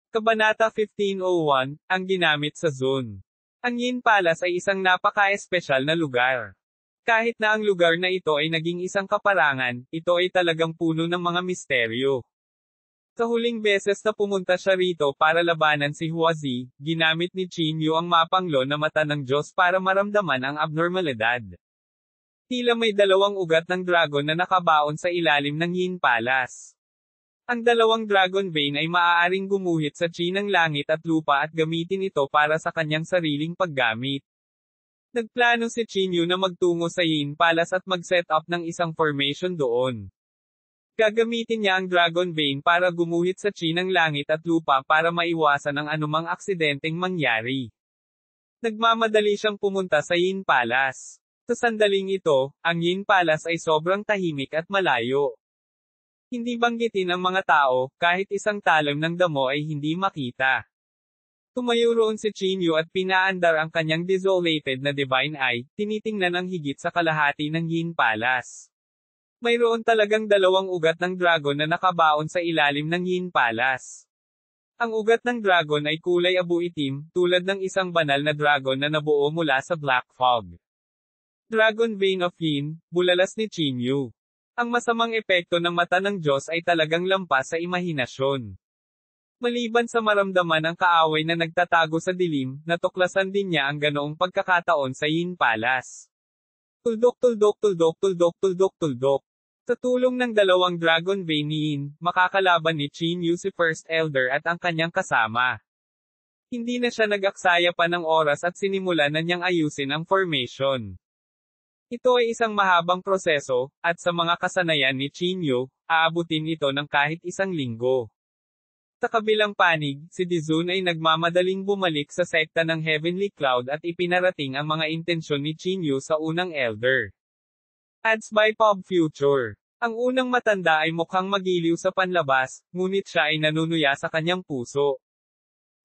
Kabanata 1501, ang ginamit sa Zone. Ang Yin Palace ay isang napaka-espesyal na lugar. Kahit na ang lugar na ito ay naging isang kaparangan, ito ay talagang puno ng mga misteryo. Sa huling beses na pumunta siya rito para labanan si Huazi, ginamit ni Qin Yu ang mapanglo na mata ng Diyos para maramdaman ang abnormalidad. Tila may dalawang ugat ng dragon na nakabaon sa ilalim ng Yin Palace. Ang dalawang dragon vein ay maaaring gumuhit sa chi ng langit at lupa at gamitin ito para sa kanyang sariling paggamit. Nagplano si Qin Yu na magtungo sa Yin Palace at mag-set up ng isang formation doon. Gagamitin niya ang dragon vein para gumuhit sa chi ng langit at lupa para maiwasan ang anumang aksidenteng mangyari. Nagmamadali siyang pumunta sa Yin Palace. Sa sandaling ito, ang Yin Palace ay sobrang tahimik at malayo. Hindi banggitin ang mga tao, kahit isang talam ng damo ay hindi makita. Tumayo roon si Qin Yu at pinaandar ang kanyang desolated na divine eye, tinitingnan ang higit sa kalahati ng Yin Palace. Mayroon talagang dalawang ugat ng dragon na nakabaon sa ilalim ng Yin Palace. Ang ugat ng dragon ay kulay abu-itim, tulad ng isang banal na dragon na nabuo mula sa Black Fog. Dragon Vein of Yin, bulalas ni Qin Yu. Ang masamang epekto ng mata ng Diyos ay talagang lampas sa imahinasyon. Maliban sa maramdaman ang kaaway na nagtatago sa dilim, natuklasan din niya ang ganoong pagkakataon sa Yin Palace. Tuldok tuldok tuldok tuldok tuldok tuldok. Sa tulong ng dalawang Dragon Vein ni Yin, makakalaban ni Qin Yu si First Elder at ang kanyang kasama. Hindi na siya nag-aksaya pa ng oras at sinimulan na niyang ayusin ang formation. Ito ay isang mahabang proseso, at sa mga kasanayan ni Qin Yu, aabutin ito ng kahit isang linggo. Sa kabilang panig, si Dizun ay nagmamadaling bumalik sa sekta ng Heavenly Cloud at ipinarating ang mga intensyon ni Qin Yu sa unang Elder. Ads by Pop Future. Ang unang matanda ay mukhang magiliw sa panlabas, ngunit siya ay nanunuya sa kanyang puso.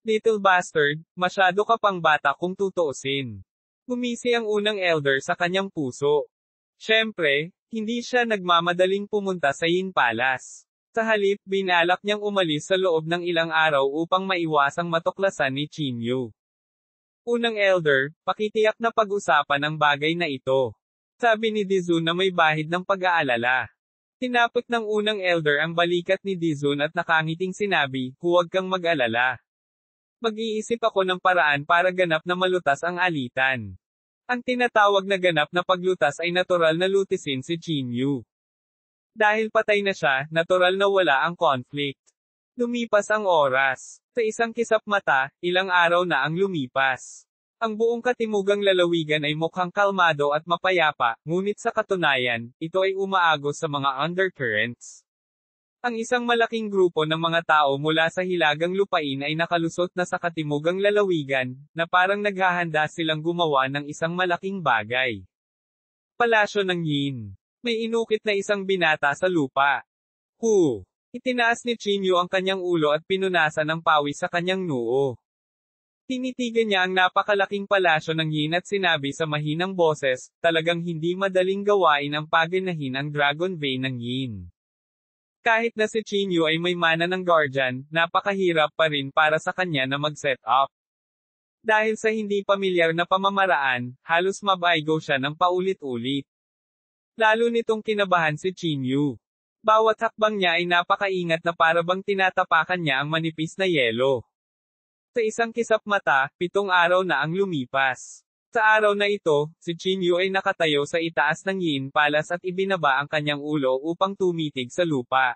Little bastard, masyado ka pang bata kung tutuusin. Gumisi ang unang elder sa kanyang puso. Siyempre, hindi siya nagmamadaling pumunta sa Yin Palace. Sa halip, binalak niyang umalis sa loob ng ilang araw upang maiwasang matuklasan ni Qin Yu. Unang elder, pakitiyak na pag-usapan ang bagay na ito. Sabi ni Dizun na may bahid ng pag-aalala. Tinapot ng unang elder ang balikat ni Dizun at nakangiting sinabi, huwag kang mag-alala. Mag-iisip ako ng paraan para ganap na malutas ang alitan. Ang tinatawag na ganap na paglutas ay natural na lutisin si Qin Yu. Dahil patay na siya, natural na wala ang conflict. Lumipas ang oras. Sa isang kisap mata, ilang araw na ang lumipas. Ang buong katimugang lalawigan ay mukhang kalmado at mapayapa, ngunit sa katunayan, ito ay umaagos sa mga undercurrents. Ang isang malaking grupo ng mga tao mula sa hilagang lupain ay nakalusot na sa katimugang lalawigan, na parang naghahanda silang gumawa ng isang malaking bagay. Palasyo ng Yin. May inukit na isang binata sa lupa. Itinaas ni Qin Yu ang kanyang ulo at pinunasan ng pawis sa kanyang noo. Tinitigan niya ang napakalaking palasyo ng Yin at sinabi sa mahinang boses, talagang hindi madaling gawain ang paganahin ang Dragon Vein ng Yin. Kahit na si Qin Yu ay may mana ng guardian, napakahirap pa rin para sa kanya na mag-set up. Dahil sa hindi pamilyar na pamamaraan, halos mabaigo siya ng paulit-ulit. Lalo nitong kinabahan si Qin Yu. Bawat hakbang niya ay napakaingat na para bang tinatapakan niya ang manipis na yelo. Sa isang kisap mata, 7 araw na ang lumipas. Sa araw na ito, si Qin Yu ay nakatayo sa itaas ng Yin Palace at ibinaba ang kanyang ulo upang tumitig sa lupa.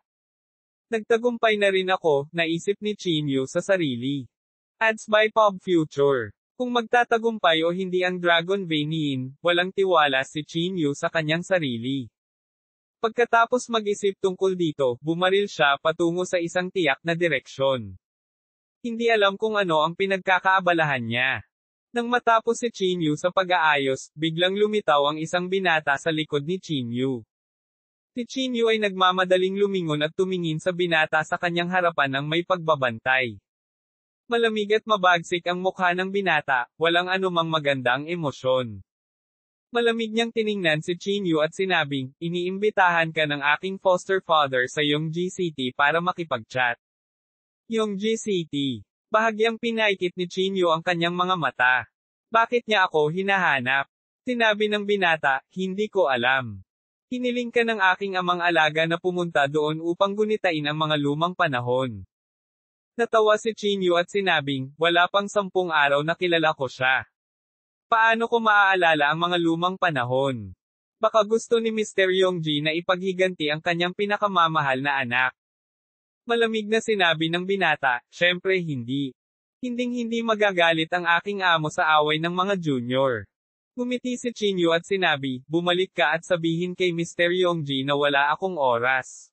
Nagtagumpay na rin ako, naisip ni Qin Yu sa sarili. Ads by Pop Future. Kung magtatagumpay o hindi ang Dragon Vein ni Yin, walang tiwala si Qin Yu sa kanyang sarili. Pagkatapos mag-isip tungkol dito, bumaril siya patungo sa isang tiyak na direksyon. Hindi alam kung ano ang pinagkakaabalahan niya. Nang matapos si Qin Yu sa pag-aayos, biglang lumitaw ang isang binata sa likod ni Qin Yu. Si Qin Yu ay nagmamadaling lumingon at tumingin sa binata sa kanyang harapan ng may pagbabantay. Malamig at mabagsik ang mukha ng binata, walang anumang magandang emosyon. Malamig niyang tiningnan si Qin Yu at sinabing, iniimbitahan ka ng aking foster father sa iyong GCT para makipag-chat. Yongji City. Bahagyang pinaikit ni Chinyu ang kanyang mga mata. Bakit niya ako hinahanap? Sinabi ng binata, hindi ko alam. Hiniling ka ng aking amang alaga na pumunta doon upang gunitain ang mga lumang panahon. Natawa si Chinyu at sinabing, wala pang 10 araw na kilala ko siya. Paano ko maaalala ang mga lumang panahon? Baka gusto ni Mr. Yongji na ipaghiganti ang kanyang pinakamamahal na anak. Malamig na sinabi ng binata, syempre hindi. Hinding-hindi magagalit ang aking amo sa away ng mga junior. Ngumiti si Chinyu at sinabi, bumalik ka at sabihin kay Mr. Yongji na wala akong oras.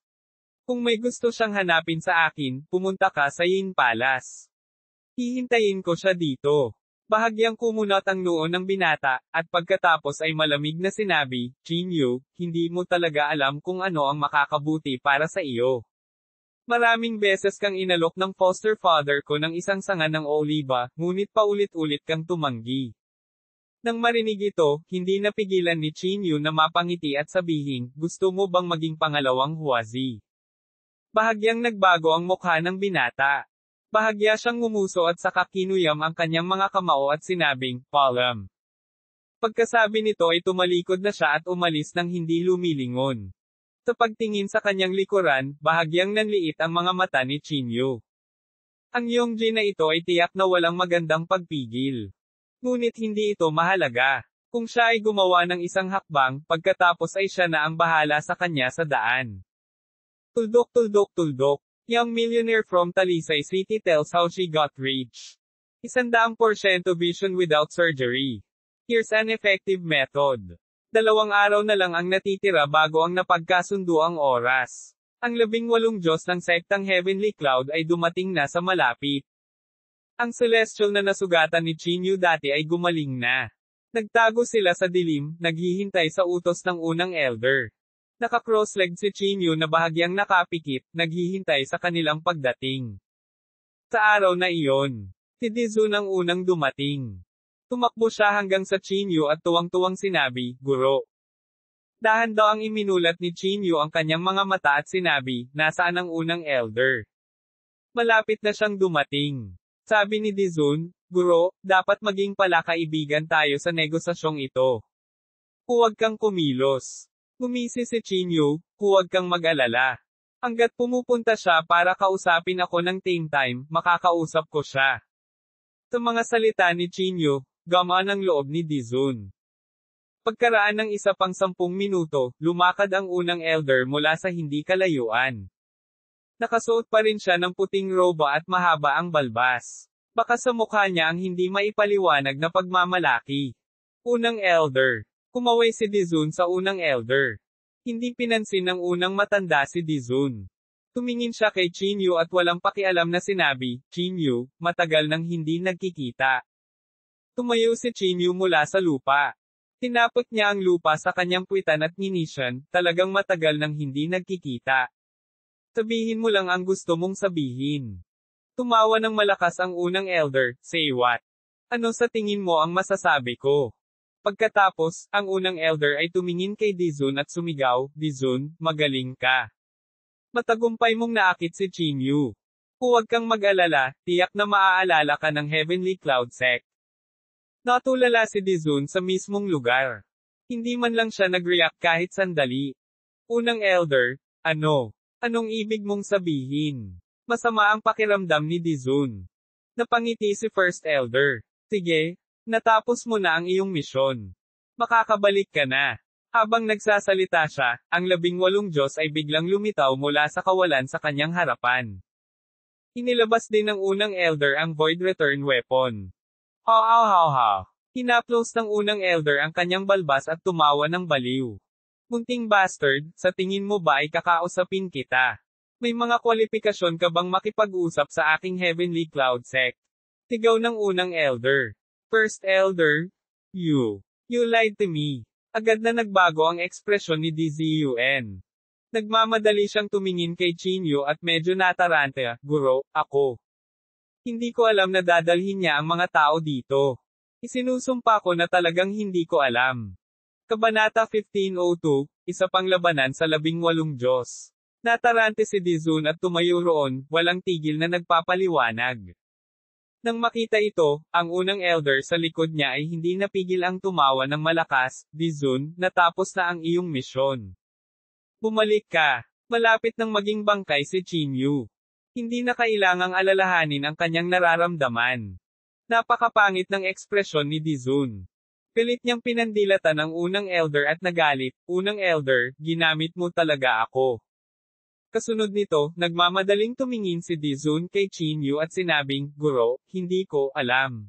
Kung may gusto siyang hanapin sa akin, pumunta ka sa Yin Palace. Hihintayin ko siya dito. Bahagyang kumunot ang noo ng binata, at pagkatapos ay malamig na sinabi, Chinyu, hindi mo talaga alam kung ano ang makakabuti para sa iyo. Maraming beses kang inalok ng foster father ko ng isang sanga ng oliba, ngunit paulit-ulit kang tumanggi. Nang marinig ito, hindi napigilan ni Chinyu na mapangiti at sabihin, gusto mo bang maging pangalawang Huazi? Bahagyang nagbago ang mukha ng binata. Bahagya siyang ngumuso at saka kinuyam ang kanyang mga kamao at sinabing, Palam. Pagkasabi nito ay tumalikod na siya at umalis nang hindi lumilingon. Sa pagtingin sa kanyang likuran, bahagyang nanliit ang mga mata ni Chinyu. Ang Yongji na ito ay tiyak na walang magandang pagpigil. Ngunit hindi ito mahalaga. Kung siya ay gumawa ng isang hakbang, pagkatapos ay siya na ang bahala sa kanya sa daan. Tuldok tuldok tuldok. Young millionaire from Talisay City tells how she got rich. 100% vision without surgery. Here's an effective method. 2 araw na lang ang natitira bago ang napagkasundo ang oras. Ang 18 Diyos ng sektang Heavenly Cloud ay dumating na sa malapit. Ang celestial na nasugatan ni Chinyu dati ay gumaling na. Nagtago sila sa dilim, naghihintay sa utos ng unang elder. Naka-cross-legged si Chinyu na bahagyang nakapikit, naghihintay sa kanilang pagdating. Sa araw na iyon, si Dizun ang unang dumating. Tumakbo siya hanggang sa Chinyu at tuwang-tuwang sinabi, Guro. Dahan daw ang iminulat ni Chinyu ang kanyang mga mata at sinabi, nasaan ang unang elder? Malapit na siyang dumating. Sabi ni Dizun, Guro, dapat maging palakaibigan tayo sa negosasyong ito. Huwag kang kumilos. Ngumisi si Chinyu, huwag kang mag-alala. Hanggat pumupunta siya para kausapin ako ng team time, makakausap ko siya. Sa mga salita ni Chinyu, gamaan ang loob ni Dizun. Pagkaraan ng isa pang 10 minuto, lumakad ang unang elder mula sa hindi kalayuan. Nakasuot pa rin siya ng puting roba at mahaba ang balbas. Baka sa mukha niya ang hindi maipaliwanag na pagmamalaki. Unang elder. Kumaway si Dizun sa unang elder. Hindi pinansin ng unang matanda si Dizun. Tumingin siya kay Chinyu at walang pakialam na sinabi, Chinyu, matagal nang hindi nagkikita. Tumayo si Chinyu mula sa lupa. Tinapot niya ang lupa sa kanyang puwitan at nginisyan, talagang matagal nang hindi nagkikita. Sabihin mo lang ang gusto mong sabihin. Tumawa ng malakas ang unang elder, say what? Ano sa tingin mo ang masasabi ko? Pagkatapos, ang unang elder ay tumingin kay Dizun at sumigaw, Dizun, magaling ka. Matagumpay mong naakit si Chinyu. Huwag kang mag-alala, tiyak na maaalala ka ng Heavenly Cloud Sect. Natulala si Dizun sa mismong lugar. Hindi man lang siya nag-react kahit sandali. Unang elder, ano? Anong ibig mong sabihin? Masama ang pakiramdam ni Dizun. Napangiti si first elder. Sige. Natapos mo na ang iyong misyon. Makakabalik ka na. Habang nagsasalita siya, ang 18 Diyos ay biglang lumitaw mula sa kawalan sa kanyang harapan. Inilabas din ng unang elder ang Void Return Weapon. Ha. Hinaplos ng unang elder ang kanyang balbas at tumawa ng baliw. Munting bastard, sa tingin mo ba ay kakausapin kita? May mga kwalifikasyon ka bang makipag-usap sa aking Heavenly Cloud Sect? Sigaw ng unang elder. First elder, you lied to me. Agad na nagbago ang ekspresyon ni Dizun. Nagmamadali siyang tumingin kay Chinyu at medyo nataranta, Guro, ako. Hindi ko alam na dadalhin niya ang mga tao dito. Isinusumpa ko na talagang hindi ko alam. Kabanata 1502, isa pang labanan sa 18 Diyos. Natarante si Dizun at tumayo roon, walang tigil na nagpapaliwanag. Nang makita ito, ang unang elder sa likod niya ay hindi napigil ang tumawa ng malakas. Dizun, natapos na ang iyong misyon. Bumalik ka. Malapit nang maging bangkay si Chinyu. Hindi na kailangang alalahanin ang kanyang nararamdaman. Napakapangit ng ekspresyon ni Dizun. Pilit niyang pinandilatan ang unang elder at nagalit. Unang elder, ginamit mo talaga ako. Kasunod nito, nagmamadaling tumingin si Dizun kay Chinyu at sinabing, Guro, hindi ko alam.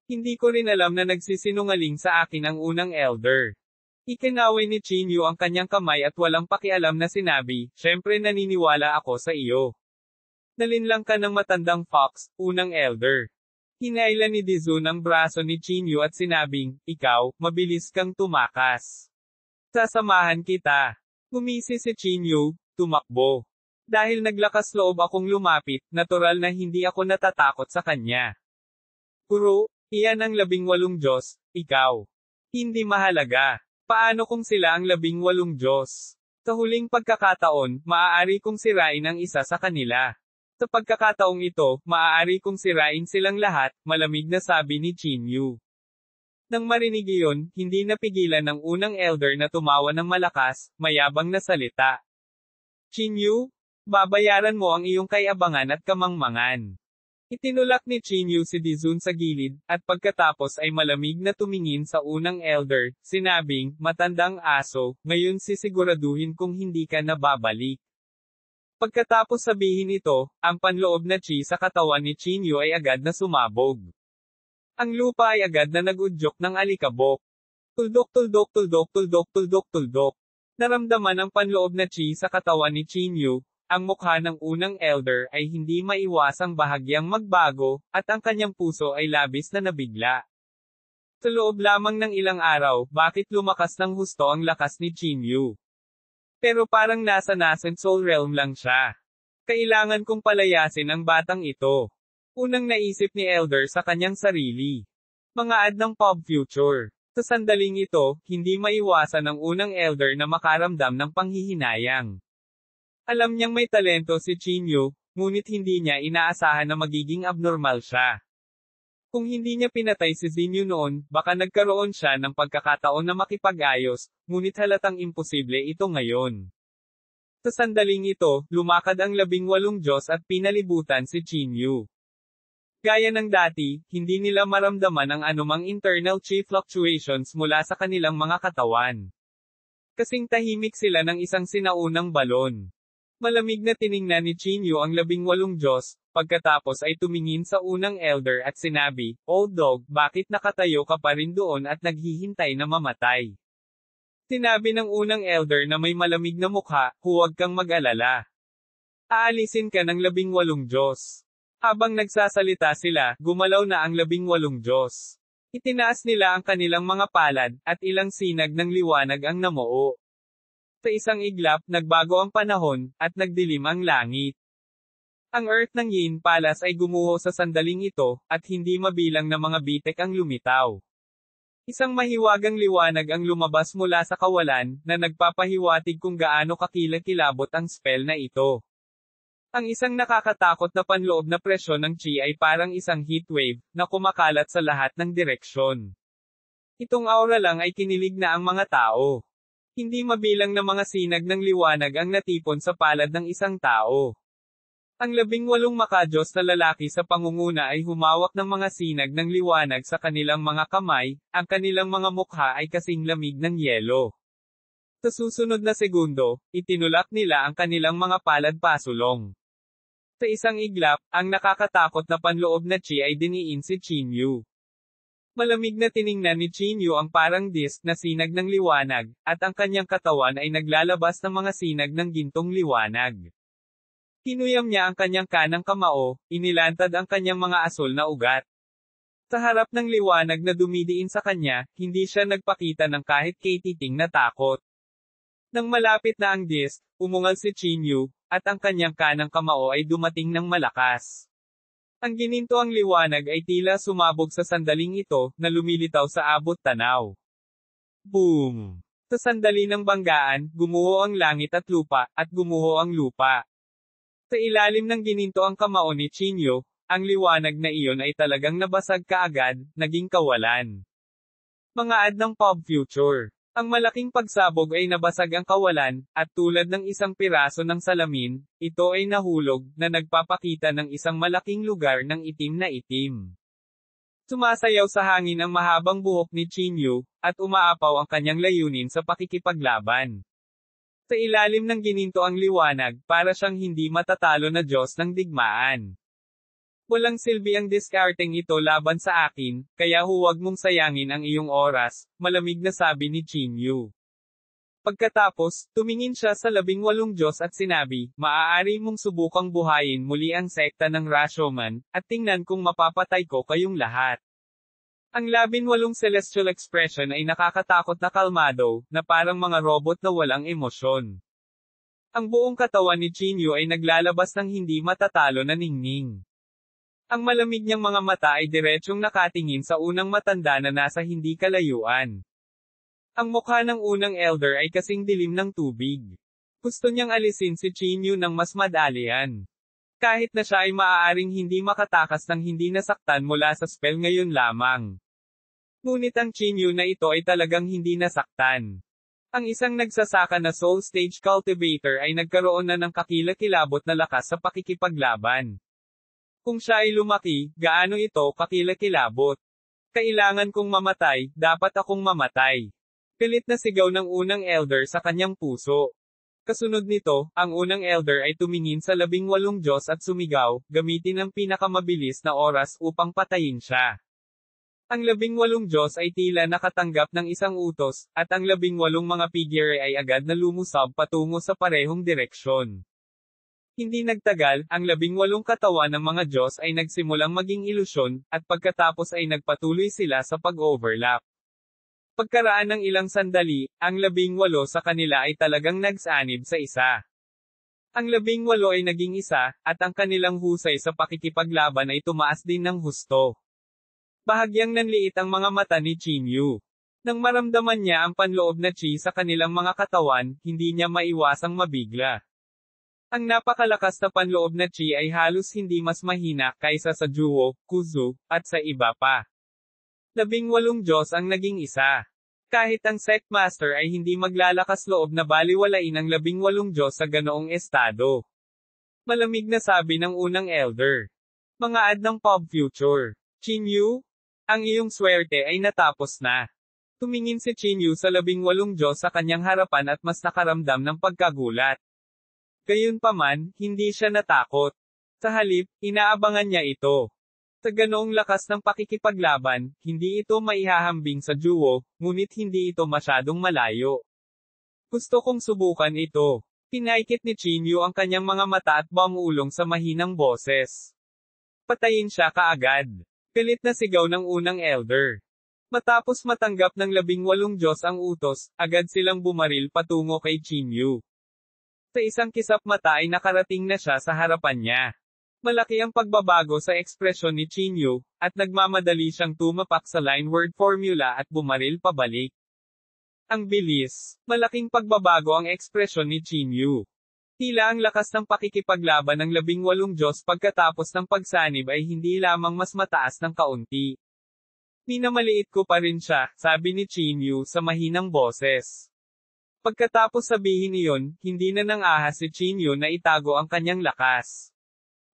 Hindi ko rin alam na nagsisinungaling sa akin ang unang elder. Ikinaway ni Chinyu ang kanyang kamay at walang pakialam na sinabi, syempre naniniwala ako sa iyo. Nalinlang ka ng matandang fox, unang elder. Hinailan ni Dizun ang braso ni Chinyu at sinabing, ikaw, mabilis kang tumakas. Sasamahan kita. Gumisi si Chinyu, tumakbo. Dahil naglakas loob akong lumapit, natural na hindi ako natatakot sa kanya. Guro, iyan ang 18 Diyos, ikaw. Hindi mahalaga. Paano kung sila ang 18 Diyos? Sa huling pagkakataon, maaari kong sirain ang isa sa kanila. Sa pagkakataong ito, maaari kong sirain silang lahat, malamig na sabi ni Chinyu. Nang marinig iyon, hindi napigilan ng unang elder na tumawa ng malakas, mayabang na salita. Chinyu, babayaran mo ang iyong kayabangan at kamangmangan. Itinulak ni Chinyu si Dizun sa gilid, at pagkatapos ay malamig na tumingin sa unang elder, sinabing, matandang aso, ngayon sisiguraduhin kung hindi ka na babalik. Pagkatapos sabihin ito, ang panloob na chi sa katawan ni Chinyu ay agad na sumabog. Ang lupa ay agad na nagudyok ng alikabok. Tuldok tuldok tuldok tuldok tuldok tuldok. Naramdaman ang panloob na chi sa katawan ni Chinyu, ang mukha ng unang elder ay hindi maiwasang bahagyang magbago, at ang kanyang puso ay labis na nabigla. Sa loob lamang ng ilang araw, bakit lumakas ng husto ang lakas ni Chinyu? Pero parang nasa soul realm lang siya. Kailangan kong palayasin ang batang ito. Unang naisip ni elder sa kanyang sarili. Mga ad ng pop future. Sa sandaling ito, hindi maiwasan ng unang elder na makaramdam ng panghihinayang. Alam niyang may talento si Chinyu, ngunit hindi niya inaasahan na magiging abnormal siya. Kung hindi niya pinatay si Zinyu noon, baka nagkaroon siya ng pagkakataon na makipag-ayos, ngunit halatang imposible ito ngayon. Sa sandaling ito, lumakad ang 18 Diyos at pinalibutan si Chinyu. Gaya ng dati, hindi nila maramdaman ang anumang internal chi fluctuations mula sa kanilang mga katawan. Kasing tahimik sila ng isang sinaunang balon. Malamig na tiningnan ni Chinyu ang 18 Diyos, pagkatapos ay tumingin sa unang elder at sinabi, Old dog, bakit nakatayo ka pa rin doon at naghihintay na mamatay? Sinabi ng unang elder na may malamig na mukha, huwag kang mag-alala. Aalisin ka ng 18 Diyos. Habang nagsasalita sila, gumalaw na ang 18 Diyos. Itinaas nila ang kanilang mga palad, at ilang sinag ng liwanag ang namuo. Sa isang iglap, nagbago ang panahon, at nagdilim ang langit. Ang Earth ng Yin Palace ay gumuho sa sandaling ito, at hindi mabilang na mga bitek ang lumitaw. Isang mahiwagang liwanag ang lumabas mula sa kawalan, na nagpapahiwatig kung gaano kakilakilabot ang spell na ito. Ang isang nakakatakot na panloob na presyon ng chi ay parang isang heatwave, na kumakalat sa lahat ng direksyon. Itong aura lang ay kinilig na ang mga tao. Hindi mabilang na mga sinag ng liwanag ang natipon sa palad ng isang tao. Ang 18 makadiyos na lalaki sa pangunguna ay humawak ng mga sinag ng liwanag sa kanilang mga kamay, ang kanilang mga mukha ay kasing lamig ng yelo. Sa susunod na segundo, itinulak nila ang kanilang mga palad pasulong. Sa isang iglap, ang nakakatakot na panloob na chi ay diniin si Chinyu. Malamig na tiningnan ni Chinyu ang parang disk na sinag ng liwanag, at ang kanyang katawan ay naglalabas ng mga sinag ng gintong liwanag. Kinuyam niya ang kanyang kanang kamao, inilantad ang kanyang mga asul na ugat. Sa harap ng liwanag na dumidiin sa kanya, hindi siya nagpakita ng kahit katiting na takot. Nang malapit na ang disk, umungal si Chinyu, at ang kanyang kanang kamao ay dumating ng malakas. Ang gininto ang liwanag ay tila sumabog sa sandaling ito, na lumilitaw sa abot tanaw. Boom! Sa Sa sandali ng banggaan, gumuho ang langit at lupa, at gumuho ang lupa. Sa ilalim ng gininto ang kamao ni Chinyo, ang liwanag na iyon ay talagang nabasag kaagad, naging kawalan. Mga ad ng Pop Future. Ang malaking pagsabog ay nabasag ang kawalan, at tulad ng isang piraso ng salamin, ito ay nahulog, na nagpapakita ng isang malaking lugar ng itim na itim. Sumasayaw sa hangin ang mahabang buhok ni Chinyo, at umaapaw ang kanyang layunin sa pakikipaglaban. Sa ilalim ng gininto ang liwanag, para siyang hindi matatalo na Diyos ng digmaan. Walang silbi ang diskarteng ito laban sa akin, kaya huwag mong sayangin ang iyong oras, malamig na sabi ni Chinyo. Pagkatapos, tumingin siya sa 18 Diyos at sinabi, maaari mong subukang buhayin muli ang sekta ng Rashomon, at tingnan kung mapapatay ko kayong lahat. Ang 18 celestial expression ay nakakatakot na kalmado, na parang mga robot na walang emosyon. Ang buong katawan ni Chinyo ay naglalabas ng hindi matatalo na ningning. Ang malamig niyang mga mata ay diretsyong nakatingin sa unang matanda na nasa hindi kalayuan. Ang mukha ng unang elder ay kasing dilim ng tubig. Gusto niyang alisin si Chinyo ng mas madalian. Kahit na siya ay maaaring hindi makatakas ng hindi nasaktan mula sa spell ngayon lamang. Ngunit ang Chinyo na ito ay talagang hindi nasaktan. Ang isang nagsasaka na Soul Stage Cultivator ay nagkaroon na ng kakilakilabot na lakas sa pakikipaglaban. Kung siya ay lumaki, gaano ito kakilakilabot? Kailangan kong mamatay, dapat akong mamatay. Pilit na sigaw ng unang elder sa kanyang puso. Kasunod nito, ang unang elder ay tumingin sa 18 Diyos at sumigaw, gamitin ang pinakamabilis na oras upang patayin siya. Ang 18 Diyos ay tila nakatanggap ng isang utos, at ang 18 mga figure ay agad na lumusab patungo sa parehong direksyon. Hindi nagtagal, ang 18 katawan ng mga Diyos ay nagsimulang maging ilusyon, at pagkatapos ay nagpatuloy sila sa pag-overlap. Pagkaraan ng ilang sandali, ang 18 sa kanila ay talagang nagsanib sa isa. Ang 18 ay naging isa, at ang kanilang husay sa pakikipaglaban ay tumaas din ng husto. Bahagyang nanliit ang mga mata ni Chinyo. Nang maramdaman niya ang panloob na chi sa kanilang mga katawan, hindi niya maiwasang mabigla. Ang napakalakas na panloob na chi ay halos hindi mas mahina kaysa sa Juwo, Kuzu, at sa iba pa. 18 Diyos ang naging isa. Kahit ang Sect Master ay hindi maglalakas loob na baliwalain ang 18 Diyos sa ganoong estado. Malamig na sabi ng unang elder. Mga ad ng Pop Future. Chinyo? Ang iyong swerte ay natapos na. Tumingin si Chinyo sa 18 Diyos sa kanyang harapan at mas nakaramdam ng pagkagulat. Gayunpaman, hindi siya natakot. Sa halip, inaabangan niya ito. Sa ganoong lakas ng pakikipaglaban, hindi ito maihahambing sa Juwo, ngunit hindi ito masyadong malayo. Gusto kong subukan ito. Pinaikit ni Chinyo ang kanyang mga mata at bangulong sa mahinang boses. Patayin siya kaagad. Pilit na sigaw ng unang elder. Matapos matanggap ng 18 Diyos ang utos, agad silang bumaril patungo kay Chinyo. Sa isang kisap mata ay nakarating na siya sa harapan niya. Malaki ang pagbabago sa ekspresyon ni Chinyo, at nagmamadali siyang tumapak sa line word formula at bumaril pabalik. Ang bilis. Malaking pagbabago ang ekspresyon ni Chinyo. Tila ang lakas ng pakikipaglaban ng 18 Diyos pagkatapos ng pagsanib ay hindi lamang mas mataas ng kaunti. Minamaliit ko pa rin siya, sabi ni Chinyo sa mahinang boses. Pagkatapos sabihin iyon, hindi na nang-ahas si Chinyo na itago ang kanyang lakas.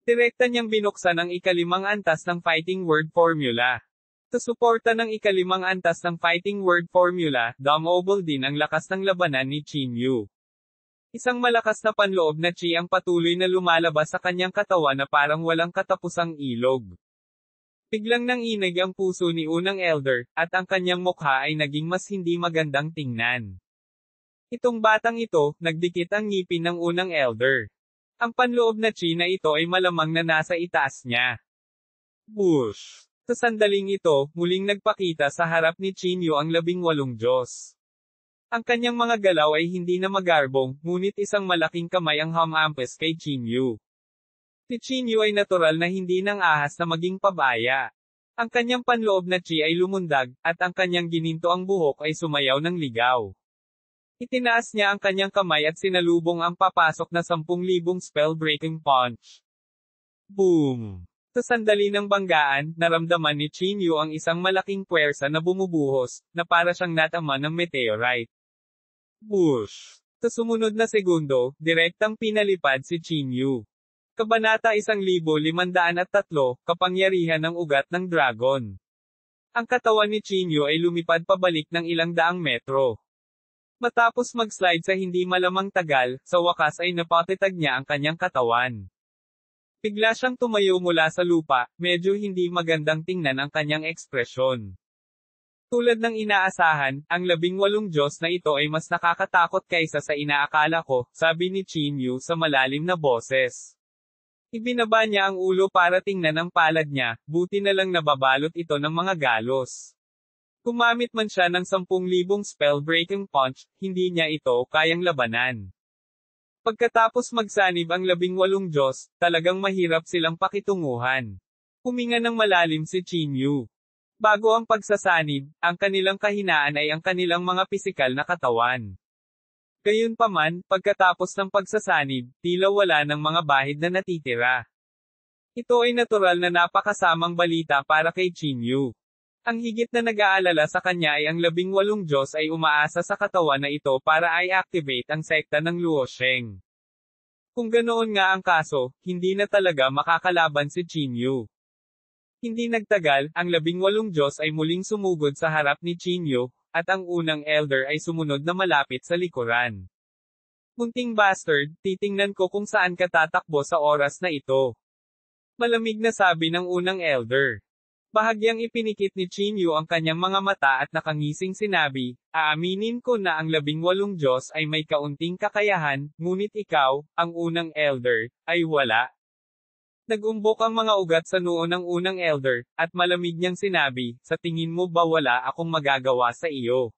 Direkta niyang binuksan ang ikalimang antas ng fighting word formula. Sa suporta ng ikalimang antas ng fighting word formula, dumobble din ang lakas ng labanan ni Chinyo. Isang malakas na panloob na chi ang patuloy na lumalabas sa kanyang katawan na parang walang katapusang ilog. Biglang nanginig ang puso ni unang elder, at ang kanyang mukha ay naging mas hindi magandang tingnan. Itong batang ito, nagdikit ang ngipin ng unang elder. Ang panloob na chi na ito ay malamang na nasa itaas niya. Bush! Sa sandaling ito, muling nagpakita sa harap ni Chinyo ang 18 Diyos. Ang kanyang mga galaw ay hindi na magarbong, ngunit isang malaking kamay ang humampes kay Chinyo. Si Chinyo ay natural na hindi nang ahas na maging pabaya. Ang kanyang panloob na chi ay lumundag, at ang kanyang gininto ang buhok ay sumayaw ng ligaw. Itinaas niya ang kanyang kamay at sinalubong ang papasok na 10,000 spell-breaking punch. Boom! Sa sandali ng banggaan, naramdaman ni Chinyu ang isang malaking puwersa na bumubuhos, na para siyang natama ng meteorite. Whoosh! Sa sumunod na segundo, direktang pinalipad si Chinyu. Kabanata 1503, Kapangyarihan ng Ugat ng Dragon. Ang katawan ni Chinyu ay lumipad pabalik ng ilang daang metro. Matapos mag-slide sa hindi malamang tagal, sa wakas ay napatitag niya ang kanyang katawan. Bigla siyang tumayo mula sa lupa, medyo hindi magandang tingnan ang kanyang ekspresyon. Tulad ng inaasahan, ang 18 Diyos na ito ay mas nakakatakot kaysa sa inaakala ko, sabi ni Chinyu sa malalim na boses. Ibinaba niya ang ulo para tingnan ang palad niya, buti na lang nababalot ito ng mga galos. Gumamit man siya ng 10,000 spell-breaking punch, hindi niya ito kayang labanan. Pagkatapos magsanib ang 18 Diyos, talagang mahirap silang pakitunguhan. Huminga ng malalim si Chinyu. Bago ang pagsasanib, ang kanilang kahinaan ay ang kanilang mga pisikal na katawan. Gayunpaman, pagkatapos ng pagsasanib, tila wala ng mga bahid na natitira. Ito ay natural na napakasamang balita para kay Chinyu. Ang higit na nag-aalala sa kanya ay ang 18 Diyos ay umaasa sa katawan na ito para i-activate ang sekta ng Luosheng. Kung ganoon nga ang kaso, hindi na talaga makakalaban si Chinyu. Hindi nagtagal, ang 18 Diyos ay muling sumugod sa harap ni Chinyu, at ang unang elder ay sumunod na malapit sa likuran. Munting bastard, titingnan ko kung saan ka tatakbo sa oras na ito. Malamig na sabi ng unang elder. Bahagyang ipinikit ni Chinyu ang kanyang mga mata at nakangising sinabi, aaminin ko na ang 18 Diyos ay may kaunting kakayahan, ngunit ikaw, ang unang elder, ay wala. Nagumbok ang mga ugat sa noo ng unang elder, at malamig niyang sinabi, sa tingin mo ba wala akong magagawa sa iyo?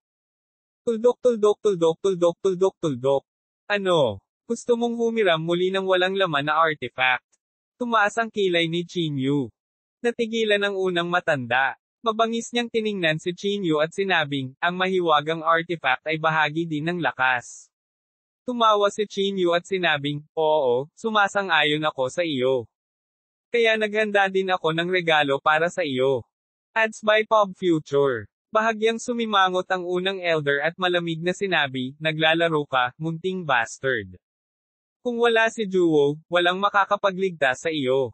Tuldok tuldok tuldok tuldok tuldok tuldok. Ano? Gusto mong humiram muli ng walang laman na artifact? Tumaas ang kilay ni Chinyu. Natigilan ang unang matanda. Mabangis niyang tiningnan si Chinyu at sinabing, ang mahiwagang artifact ay bahagi din ng lakas. Tumawa si Chinyu at sinabing, oo, sumasang-ayon ako sa iyo. Kaya naghanda din ako ng regalo para sa iyo. Ads by Pop Future. Bahagyang sumimangot ang unang elder at malamig na sinabi, naglalaro ka, munting bastard. Kung wala si Juwo, walang makakapagligtas sa iyo.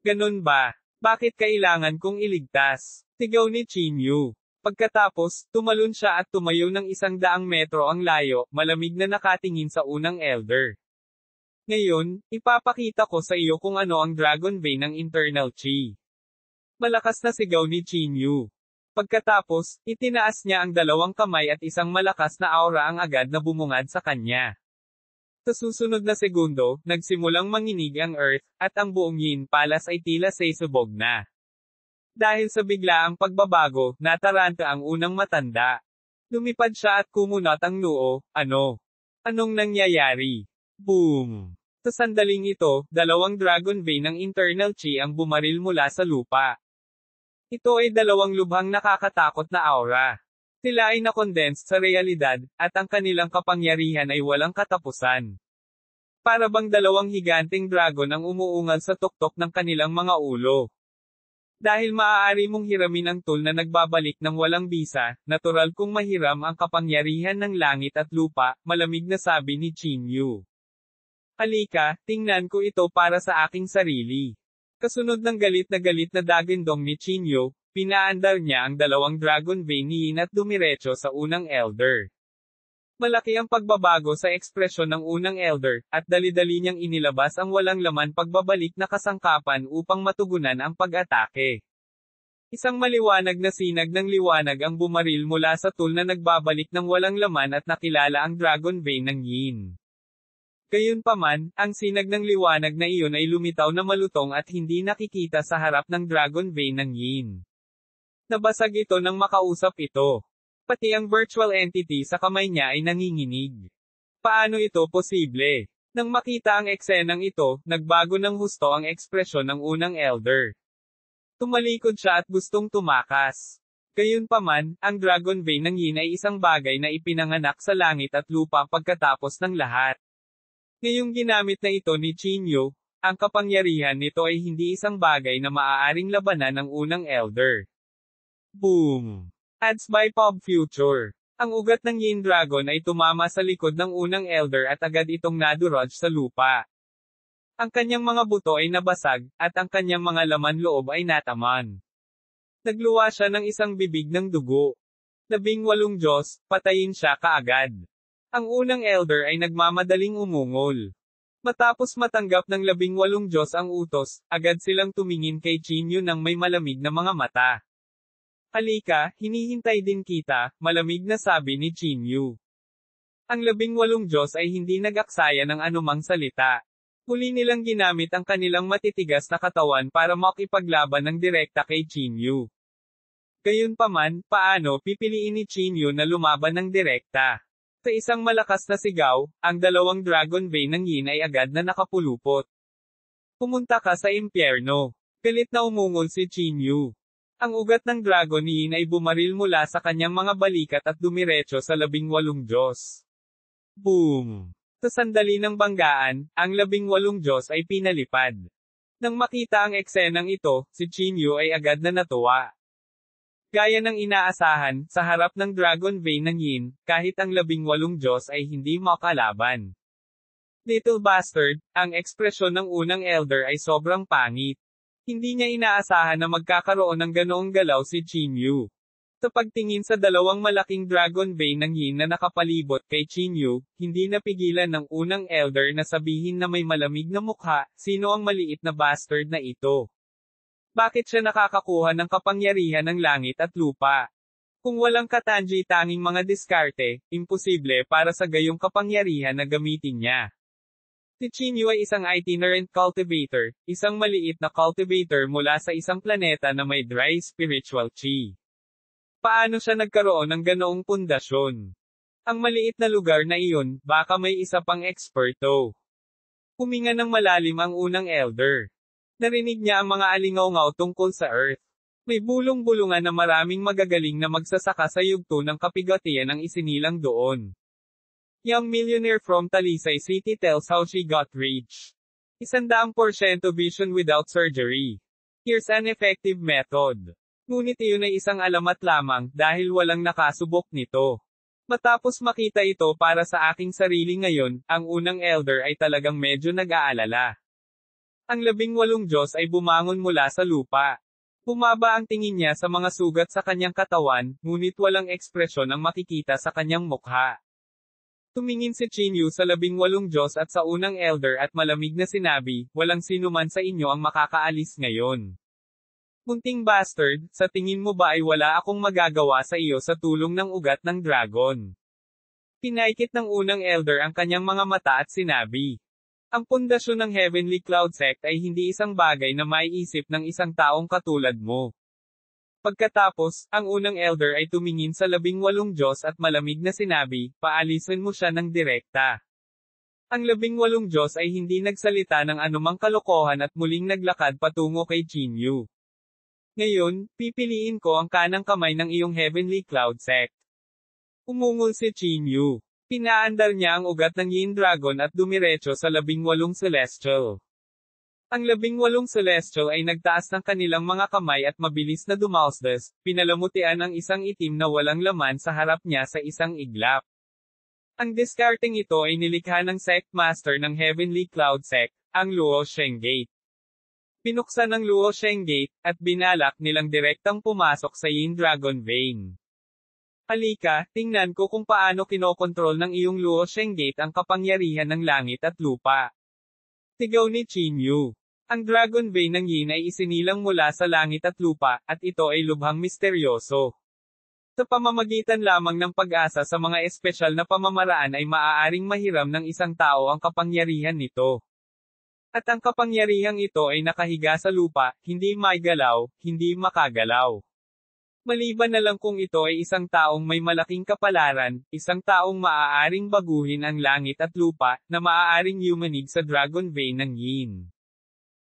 Ganon ba? Bakit kailangan kong iligtas? Sigaw ni Chinyu. Pagkatapos, tumalon siya at tumayo ng 100 metro ang layo, malamig na nakatingin sa unang elder. Ngayon, ipapakita ko sa iyo kung ano ang Dragon Vein ng Internal Chi. Malakas na sigaw ni Chinyu. Pagkatapos, itinaas niya ang 2 kamay at isang malakas na aura ang agad na bumungad sa kanya. Sa susunod na segundo, nagsimulang manginig ang Earth, at ang buong Yin Palace ay tila sasabog na. Dahil sa biglaang pagbabago, nataranta ang unang matanda. Lumipad siya at kumunat ang noo, ano? Anong nangyayari? Boom! Sa sandaling ito, 2 Dragon Vein ng Internal Chi ang bumaril mula sa lupa. Ito ay 2 lubhang nakakatakot na aura. Sila ay nakondensed sa realidad, at ang kanilang kapangyarihan ay walang katapusan. Para bang 2 higanteng dragon ang umuungal sa tuktok ng kanilang mga ulo. Dahil maaari mong hiramin ang tool na nagbabalik ng walang bisa, natural kung mahiram ang kapangyarihan ng langit at lupa, malamig na sabi ni Chinyu. Halika, tingnan ko ito para sa aking sarili. Kasunod ng galit na dagindong ni Chinyu, pinaandar niya ang 2 Dragon Vein ni Yin at dumiretso sa unang elder. Malaki ang pagbabago sa ekspresyon ng unang elder, at dali-dali niyang inilabas ang walang laman pagbabalik na kasangkapan upang matugunan ang pag-atake. Isang maliwanag na sinag ng liwanag ang bumaril mula sa tool na nagbabalik ng walang laman at nakilala ang Dragon Vein ng Yin. Gayunpaman, ang sinag ng liwanag na iyon ay lumitaw na malutong at hindi nakikita sa harap ng Dragon Vein ng Yin. Nabasag ito nang makausap ito. Pati ang virtual entity sa kamay niya ay nanginginig. Paano ito posible? Nang makita ang eksenang ito, nagbago ng husto ang ekspresyon ng unang elder. Tumalikod siya at gustong tumakas. Gayunpaman, ang Dragon Vein ng Yin ay isang bagay na ipinanganak sa langit at lupa pagkatapos ng lahat. Ngayong ginamit na ito ni Chinyu, ang kapangyarihan nito ay hindi isang bagay na maaaring labanan ng unang Elder. Boom! Ads by Pop Future. Ang ugat ng Yin Dragon ay tumama sa likod ng unang Elder at agad itong nadurog sa lupa. Ang kanyang mga buto ay nabasag, at ang kanyang mga laman loob ay nataman. Nagluwa siya ng isang bibig ng dugo. 18 Diyos, patayin siya kaagad. Ang unang Elder ay nagmamadaling umungol. Matapos matanggap ng 18 Diyos ang utos, agad silang tumingin kay Chinyu nang may malamig na mga mata. Halika, hinihintay din kita, malamig na sabi ni Chinyu. Ang 18 Diyos ay hindi nag-aksaya ng anumang salita. Muli nilang ginamit ang kanilang matitigas na katawan para makipaglaban ng direkta kay Chinyu. Gayunpaman, paano pipiliin ni Chinyu na lumaban ng direkta? Sa isang malakas na sigaw, ang dalawang Dragon Vein ng Yin ay agad na nakapulupot. Pumunta ka sa impyerno. Galit na umungol si Chinyu. Ang ugat ng Dragon Yin ay bumaril mula sa kanyang mga balikat at dumiretso sa 18 Diyos. Boom! Sa sandali ng banggaan, ang 18 Diyos ay pinalipad. Nang makita ang eksenang ito, si Chinyu ay agad na natuwa. Gaya ng inaasahan, sa harap ng Dragon Vein ng Yin, kahit ang 18 Diyos ay hindi makalaban. Little bastard, ang ekspresyon ng unang Elder ay sobrang pangit. Hindi niya inaasahan na magkakaroon ng ganoong galaw si Chinyu. Sa pagtingin sa dalawang malaking Dragon Vein ng Yin na nakapalibot kay Chinyu, hindi napigilan ng unang Elder na sabihin na may malamig na mukha, sino ang maliit na bastard na ito? Bakit siya nakakakuha ng kapangyarihan ng langit at lupa? Kung walang katangi-tanging mga diskarte, imposible para sa gayong kapangyarihan na gamitin niya. Si Chinyu ay isang itinerant cultivator, isang maliit na cultivator mula sa isang planeta na may dry spiritual chi. Paano siya nagkaroon ng ganoong pundasyon? Ang maliit na lugar na iyon, baka may isa pang eksperto. Huminga ng malalim ang unang Elder. Narinig niya ang mga alingaw-ngaw tungkol sa Earth. May bulong-bulungan na maraming magagaling na magsasaka sa yugto ng kapigatian ang isinilang doon. Young millionaire from Talisay City tells how she got rich. 100% vision without surgery. Here's an effective method. Ngunit iyon ay isang alamat lamang, dahil walang nakasubok nito. Matapos makita ito para sa aking sarili ngayon, ang unang Elder ay talagang medyo nag-aalala. Ang 18 Diyos ay bumangon mula sa lupa. Bumaba ang tingin niya sa mga sugat sa kanyang katawan, ngunit walang ekspresyon ang makikita sa kanyang mukha. Tumingin si Chinyu sa 18 Diyos at sa unang Elder at malamig na sinabi, walang sinuman sa inyo ang makakaalis ngayon. Munting bastard, sa tingin mo ba ay wala akong magagawa sa iyo sa tulong ng ugat ng dragon? Pinaikit ng unang Elder ang kanyang mga mata at sinabi. Ang pundasyon ng Heavenly Cloud Sect ay hindi isang bagay na maiisip ng isang taong katulad mo. Pagkatapos, ang unang Elder ay tumingin sa 18 Diyos at malamig na sinabi, paalisin mo siya ng direkta. Ang 18 Diyos ay hindi nagsalita ng anumang kalokohan at muling naglakad patungo kay Chinyu. Ngayon, pipiliin ko ang kanang kamay ng iyong Heavenly Cloud Sect. Umungol si Chinyu. Pinaandar niya ang ugat ng Yin Dragon at dumiretso sa 18 Celestial. Ang 18 Celestial ay nagtaas ng kanilang mga kamay at mabilis na dumausdas, pinalamutian ang isang itim na walang laman sa harap niya sa isang iglap. Ang discarding ito ay nilikha ng Sect Master ng Heavenly Cloud Sect, ang Luo Sheng Gate. Pinuksan ng Luo Sheng Gate, at binalak nilang direktang pumasok sa Yin Dragon Vein. Halika, tingnan ko kung paano kinokontrol ng iyong Luo Sheng Gate ang kapangyarihan ng langit at lupa. Sigaw ni Chinyu. Ang Dragon Vein ng Yin ay isinilang mula sa langit at lupa, at ito ay lubhang misteryoso. Sa pamamagitan lamang ng pag-asa sa mga espesyal na pamamaraan ay maaaring mahiram ng isang tao ang kapangyarihan nito. At ang kapangyarihang ito ay nakahiga sa lupa, hindi maigalaw, hindi makagalaw. Maliban na lang kung ito ay isang taong may malaking kapalaran, isang taong maaaring baguhin ang langit at lupa, na maaaring yumanig sa Dragon Vein ng Yin.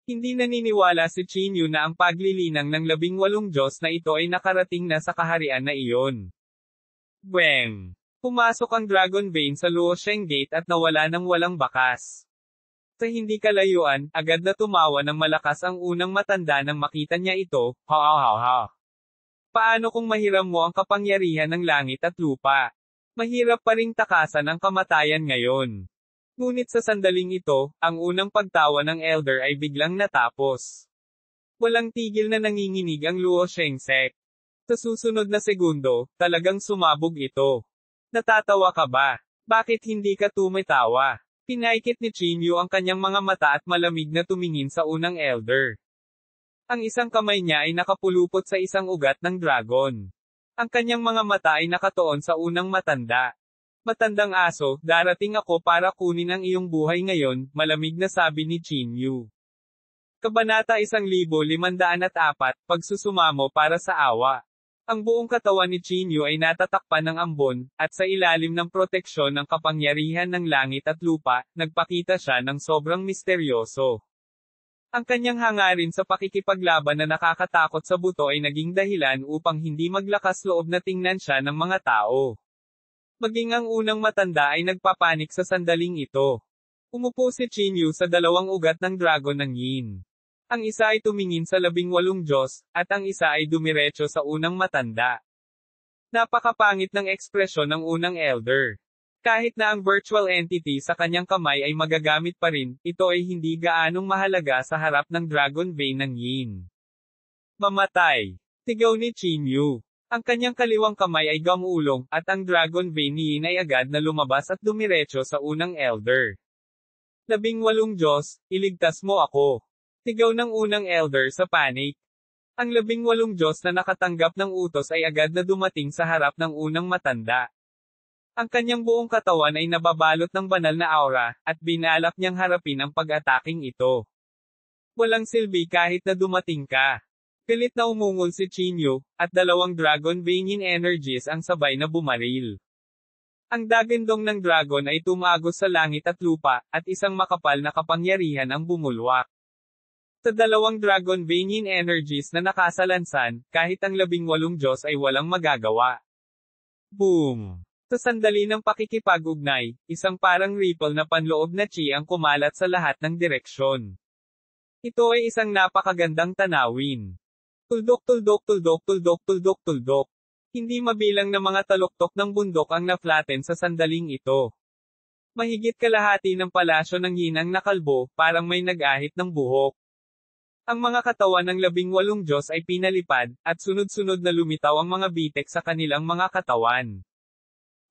Hindi naniniwala si Chinyu na ang paglilinang ng 18 Diyos na ito ay nakarating na sa kaharian na iyon. Bweng! Pumasok ang Dragon Vein sa Luosheng Gate at nawala ng walang bakas. Sa hindi kalayuan, agad na tumawa ng malakas ang unang matanda nang makita niya ito, ha ha ha ha. Paano kung mahiram mo ang kapangyarihan ng langit at lupa? Mahirap pa ring takasan ang kamatayan ngayon. Ngunit sa sandaling ito, ang unang pagtawa ng elder ay biglang natapos. Walang tigil na nanginginig ang Luo Shengsek. Sa susunod na segundo, talagang sumabog ito. Natatawa ka ba? Bakit hindi ka tumatawa? Pinaikit ni Chinyu ang kanyang mga mata at malamig na tumingin sa unang elder. Ang isang kamay niya ay nakapulupot sa isang ugat ng dragon. Ang kanyang mga mata ay nakatuon sa unang matanda. Matandang aso, darating ako para kunin ang iyong buhay ngayon, malamig na sabi ni Chinyu. Kabanata 1504, Pagsusumamo para sa awa. Ang buong katawan ni Chinyu ay natatakpan ng ambon, at sa ilalim ng proteksyon ng kapangyarihan ng langit at lupa, nagpakita siya ng sobrang misteryoso. Ang kanyang hangarin sa pakikipaglaban na nakakatakot sa buto ay naging dahilan upang hindi maglakas loob na tingnan siya ng mga tao. Maging ang unang matanda ay nagpapanik sa sandaling ito. Umupo si Chinyu sa dalawang ugat ng dragon ng Yin. Ang isa ay tumingin sa 18 Diyos, at ang isa ay dumiretso sa unang matanda. Napakapangit ng ekspresyon ng unang elder. Kahit na ang virtual entity sa kanyang kamay ay magagamit pa rin, ito ay hindi gaanong mahalaga sa harap ng Dragon Vein ng Yin. Mamatay! Sigaw ni Chinyu. Ang kanyang kaliwang kamay ay gamulong, at ang Dragon Vein ni Yin ay agad na lumabas at dumiretso sa unang elder. 18 Diyos, iligtas mo ako. Sigaw ng unang elder sa panic. Ang 18 Diyos na nakatanggap ng utos ay agad na dumating sa harap ng unang matanda. Ang kanyang buong katawan ay nababalot ng banal na aura, at binalak niyang harapin ang pag-ataking ito. Walang silbi kahit na dumating ka. Pilit na umungol si Chinyu, at dalawang Dragon Vein energies ang sabay na bumaril. Ang dagandong ng dragon ay tumagos sa langit at lupa, at isang makapal na kapangyarihan ang bumulwak. Sa dalawang Dragon Vein energies na nakasalansan, kahit ang 18 Diyos ay walang magagawa. Boom! Sa sandali ng pakikipag-ugnay, isang parang ripple na panloob na chi ang kumalat sa lahat ng direksyon. Ito ay isang napakagandang tanawin. Tuldok tuldok tuldok tuldok tuldok tuldok. Hindi mabilang na mga taluktok ng bundok ang na-flatten sa sandaling ito. Mahigit kalahati ng palasyo ng Yin ang nakalbo, parang may nag-ahit ng buhok. Ang mga katawan ng 18 Diyos ay pinalipad, at sunod-sunod na lumitaw ang mga bitek sa kanilang mga katawan.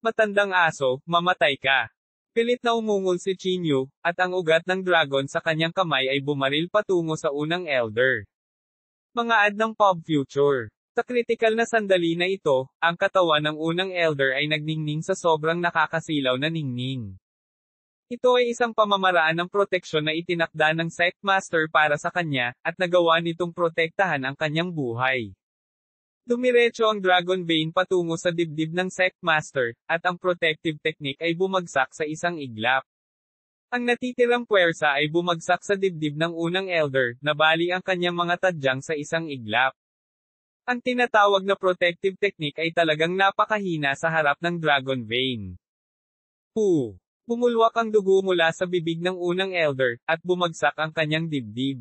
Matandang aso, mamatay ka. Pilit na umungol si Chinyu, at ang ugat ng dragon sa kanyang kamay ay bumaril patungo sa unang elder. Mga ad ng pop future. Sa kritikal na sandali na ito, ang katawan ng unang elder ay nagningning sa sobrang nakakasilaw na ningning. Ito ay isang pamamaraan ng proteksyon na itinakda ng Sect Master para sa kanya, at nagawa nitong protektahan ang kanyang buhay. Dumiretso ang Dragon Vein patungo sa dibdib ng Sect Master, at ang protective technique ay bumagsak sa isang iglap. Ang natitirang puwersa ay bumagsak sa dibdib ng unang elder, nabali ang kanyang mga tadyang sa isang iglap. Ang tinatawag na protective technique ay talagang napakahina sa harap ng Dragon Vein. Bumulwak ang dugo mula sa bibig ng unang elder, at bumagsak ang kanyang dibdib.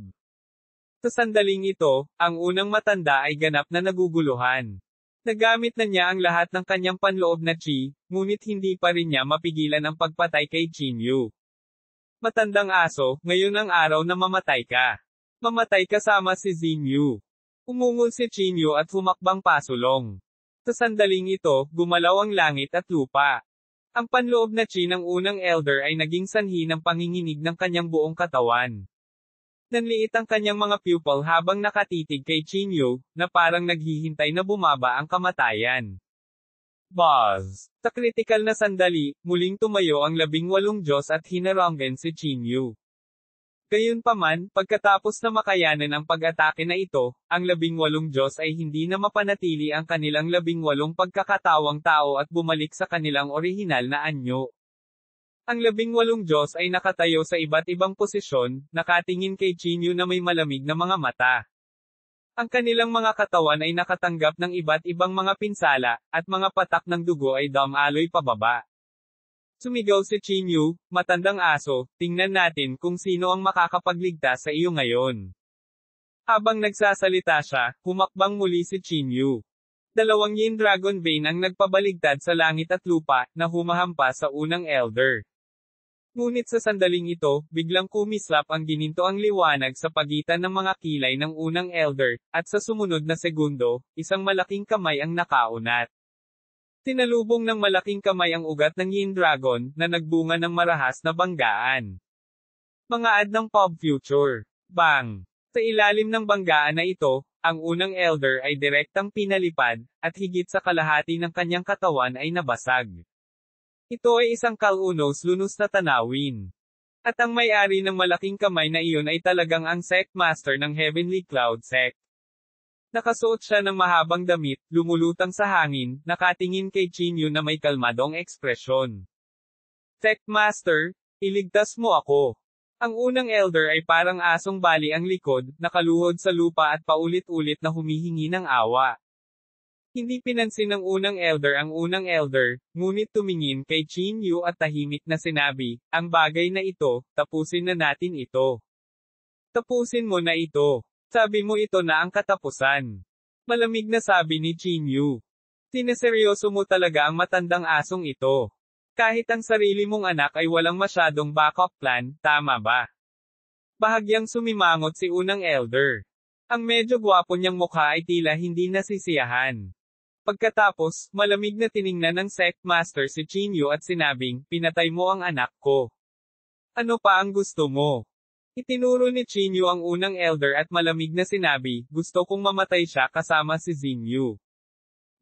Sa sandaling ito, ang unang matanda ay ganap na naguguluhan. Nagamit na niya ang lahat ng kanyang panloob na chi, ngunit hindi pa rin niya mapigilan ang pagpatay kay Chinyu. Matandang aso, ngayon ang araw na mamatay ka. Mamatay kasama si Xingyu. Umungol si Chinyu at humakbang pasulong. Sa sandaling ito, gumalaw ang langit at lupa. Ang panloob na chi ng unang elder ay naging sanhi ng panginginig ng kanyang buong katawan. Nanliit ang kanyang mga pupil habang nakatitig kay Chinyu, na parang naghihintay na bumaba ang kamatayan. Buzz! Sa kritikal na sandali, muling tumayo ang 18 Diyos at hinaranggan si Chinyu. Gayunpaman, pagkatapos na makayanan ang pag-atake na ito, ang 18 Diyos ay hindi na mapanatili ang kanilang 18 pagkakatawang tao at bumalik sa kanilang orihinal na anyo. Ang 18 Diyos ay nakatayo sa iba't ibang posisyon, nakatingin kay Chinyu na may malamig na mga mata. Ang kanilang mga katawan ay nakatanggap ng iba't ibang mga pinsala, at mga patak ng dugo ay dumaloy pababa. Sumigaw si Chinyu, matandang aso, tingnan natin kung sino ang makakapagligtas sa iyo ngayon. Habang nagsasalita siya, humakbang muli si Chinyu. 2 Yin Dragon Vein ang nagpabaligtad sa langit at lupa, na humahampas sa unang elder. Ngunit sa sandaling ito, biglang kumislap ang ginintoang liwanag sa pagitan ng mga kilay ng unang elder, at sa sumunod na segundo, isang malaking kamay ang nakaunat. Tinalubong ng malaking kamay ang ugat ng Yin Dragon, na nagbunga ng marahas na banggaan. Mga ad ng Pop Future. Bang! Sa ilalim ng banggaan na ito, ang unang elder ay direktang pinalipad, at higit sa kalahati ng kanyang katawan ay nabasag. Ito ay isang kalunos-lunos na tanawin. At ang may-ari ng malaking kamay na iyon ay talagang ang Sect Master ng Heavenly Cloud Sect. Nakasuot siya ng mahabang damit, lumulutang sa hangin, nakatingin kay Chinyu na may kalmadong ekspresyon. Sect Master, iligtas mo ako. Ang unang elder ay parang asong bali ang likod, nakaluhod sa lupa at paulit-ulit na humihingi ng awa. Hindi pinansin ng unang elder, ngunit tumingin kay Chinyu at tahimik na sinabi, ang bagay na ito, tapusin na natin ito. Tapusin mo na ito. Sabi mo ito na ang katapusan. Malamig na sabi ni Chinyu. Sineseryoso mo talaga ang matandang asong ito. Kahit ang sarili mong anak ay walang masyadong backup plan, tama ba? Bahagyang sumimangot si unang elder. Ang medyo gwapo niyang mukha ay tila hindi nasisiyahan. Pagkatapos, malamig na tiningnan ng Sect Master si Chinyu at sinabing, pinatay mo ang anak ko. Ano pa ang gusto mo? Itinuro ni Chinyu ang unang elder at malamig na sinabi, gusto kong mamatay siya kasama si Xingyu.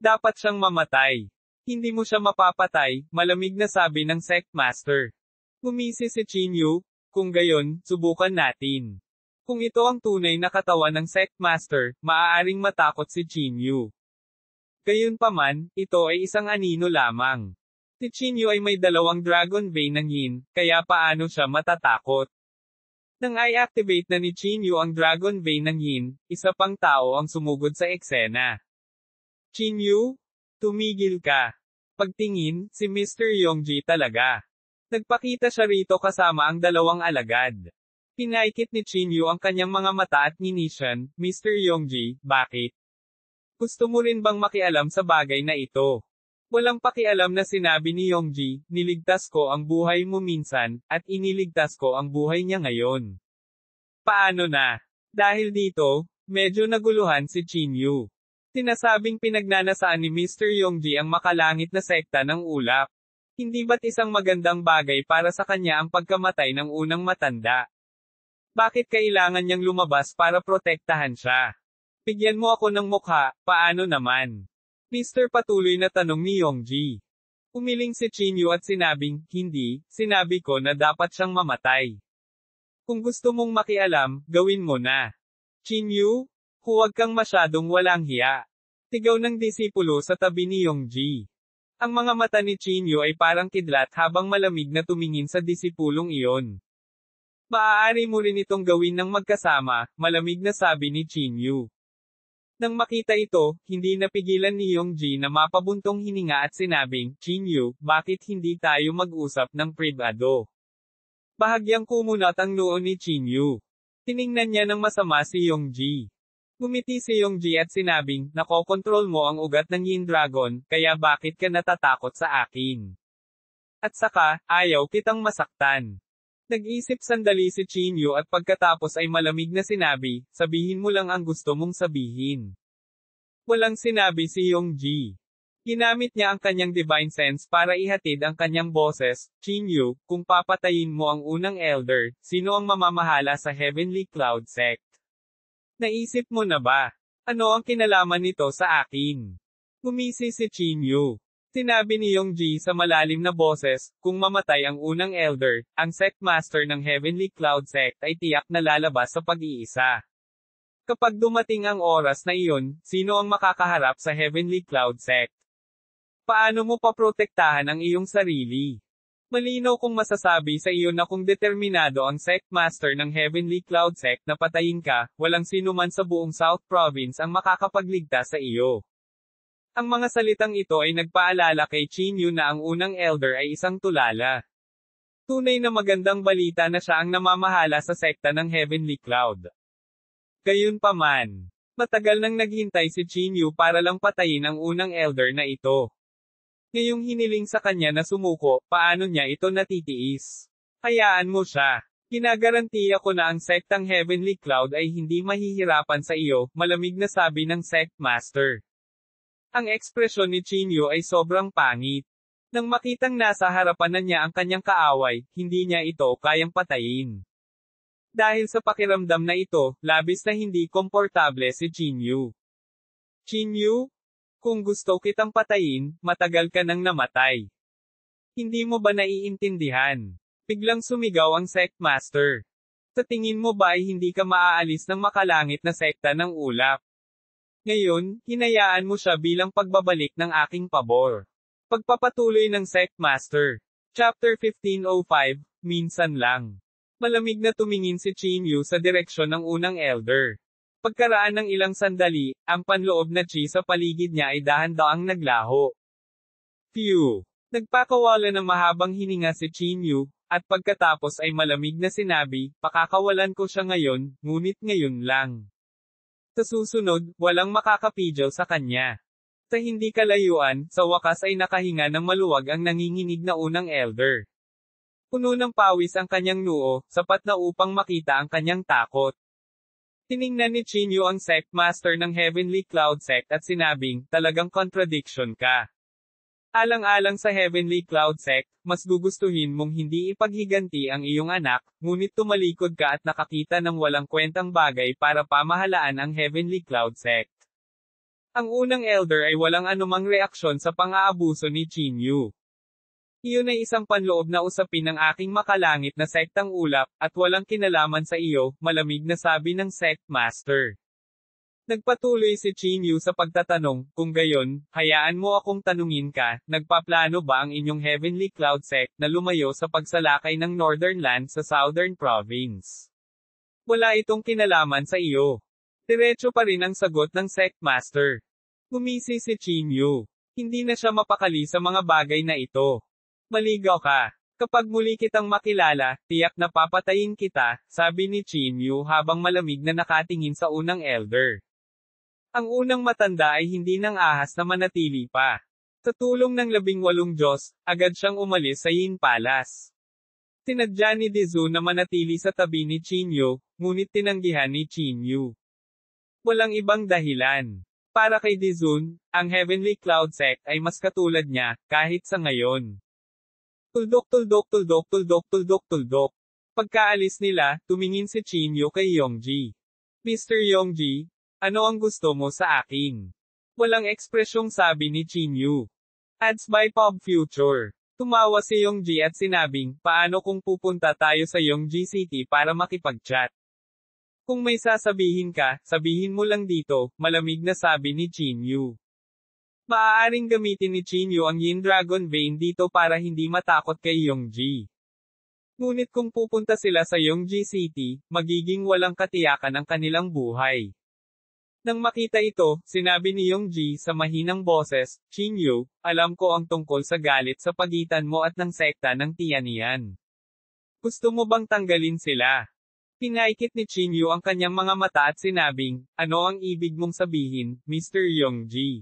Dapat siyang mamatay. Hindi mo siya mapapatay, malamig na sabi ng Sect Master. Gumisi si Chinyu, kung gayon, subukan natin. Kung ito ang tunay na katawan ng Sect Master, maaaring matakot si Chinyu. Gayunpaman, ito ay isang anino lamang. Si Chinyu ay may 2 Dragon Vein ng Yin, kaya paano siya matatakot? Nang i-activate na ni Chinyu ang Dragon Vein ng Yin, isa pang tao ang sumugod sa eksena. Chinyu? Tumigil ka. Pagtingin, si Mr. Yongji talaga. Nagpakita siya rito kasama ang 2 alagad. Pinaikit ni Chinyu ang kanyang mga mata at nginisyan, Mr. Yongji, bakit? Gusto mo rin bang makialam sa bagay na ito? Walang pakialam na sinabi ni Yongji, niligtas ko ang buhay mo minsan, at iniligtas ko ang buhay niya ngayon. Paano na? Dahil dito, medyo naguluhan si Chinyu. Sinasabing pinagnanasaan ni Mr. Yongji ang makalangit na sekta ng ulap. Hindi ba't isang magandang bagay para sa kanya ang pagkamatay ng unang matanda? Bakit kailangan niyang lumabas para protektahan siya? Bigyan mo ako ng mukha, paano naman? Mr. Patuloy na tanong ni Yongji. Umiling si Chinyu at sinabing, hindi, sinabi ko na dapat siyang mamatay. Kung gusto mong makialam, gawin mo na. Chinyu, huwag kang masyadong walang hiya. Sigaw ng disipulo sa tabi ni Yongji. Ang mga mata ni Chinyu ay parang kidlat habang malamig na tumingin sa disipulong iyon. Maaari mo rin itong gawin ng magkasama, malamig na sabi ni Chinyu. Nang makita ito, hindi napigilan ni Yongji na mapabuntong hininga at sinabing, Chinyu, bakit hindi tayo mag-usap ng pribado? Bahagyang kumunat ang noo ni Chinyu. Tiningnan niya ng masama si Yongji. Ngumiti si Yongji at sinabing, nakokontrol mo ang ugat ng Yin Dragon, kaya bakit ka natatakot sa akin? At saka, ayaw kitang masaktan. Nag-isip sandali si Chinyu at pagkatapos ay malamig na sinabi, sabihin mo lang ang gusto mong sabihin. Walang sinabi si Yongji. Ginamit niya ang kanyang divine sense para ihatid ang kanyang boses, Chinyu, kung papatayin mo ang unang elder, sino ang mamamahala sa Heavenly Cloud Sect? Naisip mo na ba? Ano ang kinalaman nito sa akin? Gumisi si Chinyu. Sinabi ni Yongji sa malalim na boses, kung mamatay ang unang elder, ang Sect Master ng Heavenly Cloud Sect ay tiyak na lalabas sa pag-iisa. Kapag dumating ang oras na iyon, sino ang makakaharap sa Heavenly Cloud Sect? Paano mo paprotektahan ang iyong sarili? Malinaw kong masasabi sa iyo na kung determinado ang Sect Master ng Heavenly Cloud Sect na patayin ka, walang sino man sa buong South Province ang makakapagligtas sa iyo. Ang mga salitang ito ay nagpaalala kay Chinyu na ang unang elder ay isang tulala. Tunay na magandang balita na siya ang namamahala sa sekta ng Heavenly Cloud. Gayunpaman, matagal nang naghintay si Chinyu para lang patayin ang unang elder na ito. Ngayong hiniling sa kanya na sumuko, paano niya ito natitiis? Hayaan mo siya. Ginagarantiya ko na ang sektang Heavenly Cloud ay hindi mahihirapan sa iyo, malamig na sabi ng Sect Master. Ang ekspresyon ni Chinyu ay sobrang pangit. Nang makitang nasa harapan na niya ang kanyang kaaway, hindi niya ito kayang patayin. Dahil sa pakiramdam na ito, labis na hindi komportable si Chinyu. Chinyu? Kung gusto kitang patayin, matagal ka nang namatay. Hindi mo ba naiintindihan? Biglang sumigaw ang Sect Master. Sa tingin mo ba ay hindi ka maaalis ng makalangit na sekta ng ulap? Ngayon, hinayaan mo siya bilang pagbabalik ng aking pabor. Pagpapatuloy ng Sect Master. Chapter 1505, Minsan lang. Malamig na tumingin si Chinyu sa direksyon ng unang elder. Pagkaraan ng ilang sandali, ang panloob na chi sa paligid niya ay dahan-daang naglaho. Phew! Nagpakawala ng mahabang hininga si Chinyu, at pagkatapos ay malamig na sinabi, pakakawalan ko siya ngayon, ngunit ngayon lang. Sa susunod, walang makakapidyaw sa kanya. Sa hindi kalayuan, sa wakas ay nakahinga ng maluwag ang nanginginig na unang elder. Puno ng pawis ang kanyang noo, sapat na upang makita ang kanyang takot. Tiningnan ni Chinyu ang Sect Master ng Heavenly Cloud Sect at sinabing, talagang contradiction ka. Alang-alang sa Heavenly Cloud Sect, mas gugustuhin mong hindi ipaghiganti ang iyong anak, ngunit tumalikod ka at nakakita ng walang kwentang bagay para pamahalaan ang Heavenly Cloud Sect. Ang unang elder ay walang anumang reaksyon sa pang-aabuso ni Chinyu. Iyon ay isang panloob na usapin ng aking makalangit na sektang ulap, at walang kinalaman sa iyo, malamig na sabi ng Sect Master. Nagpatuloy si Chinyu sa pagtatanong, kung gayon, hayaan mo akong tanungin ka, nagpaplano ba ang inyong Heavenly Cloud Sect na lumayo sa pagsalakay ng Northern Land sa Southern Province? Wala itong kinalaman sa iyo. Diretso pa rin ang sagot ng Sect Master. Gumisi si Chinyu. Hindi na siya mapakali sa mga bagay na ito. Maligaw ka. Kapag muli kitang makilala, tiyak na papatayin kita, sabi ni Chinyu habang malamig na nakatingin sa unang elder. Ang unang matanda ay hindi nang ahas na manatili pa. Sa tulong ng 18 Diyos, agad siyang umalis sa Yin Palace. Tinadya ni Dizu na manatili sa tabi ni Chinyu, ngunit tinanggihan ni Chinyu. Walang ibang dahilan. Para kay Dizun, ang Heavenly Cloud Sect ay mas katulad niya, kahit sa ngayon. Tuldok. Pagkaalis nila, tumingin si Chinyu kay Yongji. Mr. Yongji, ano ang gusto mo sa akin? Walang ekspresyong sabi ni Chinyu. Ads by Pop Future. Tumawa si Yongji at sinabing, paano kung pupunta tayo sa Yongji City para makipag-chat? Kung may sasabihin ka, sabihin mo lang dito, malamig na sabi ni Chinyu. Maaaring gamitin ni Chinyu ang Yin Dragon Vein dito para hindi matakot kay Yongji. Ngunit kung pupunta sila sa Yongji City, magiging walang katiyakan ang kanilang buhay. Nang makita ito, sinabi ni Yongji sa mahinang boses, Chinyu, alam ko ang tungkol sa galit sa pagitan mo at ng sekta ng Tianian. Gusto mo bang tanggalin sila? Pinaikit ni Chinyu ang kanyang mga mata at sinabing, ano ang ibig mong sabihin, Mr. Yongji?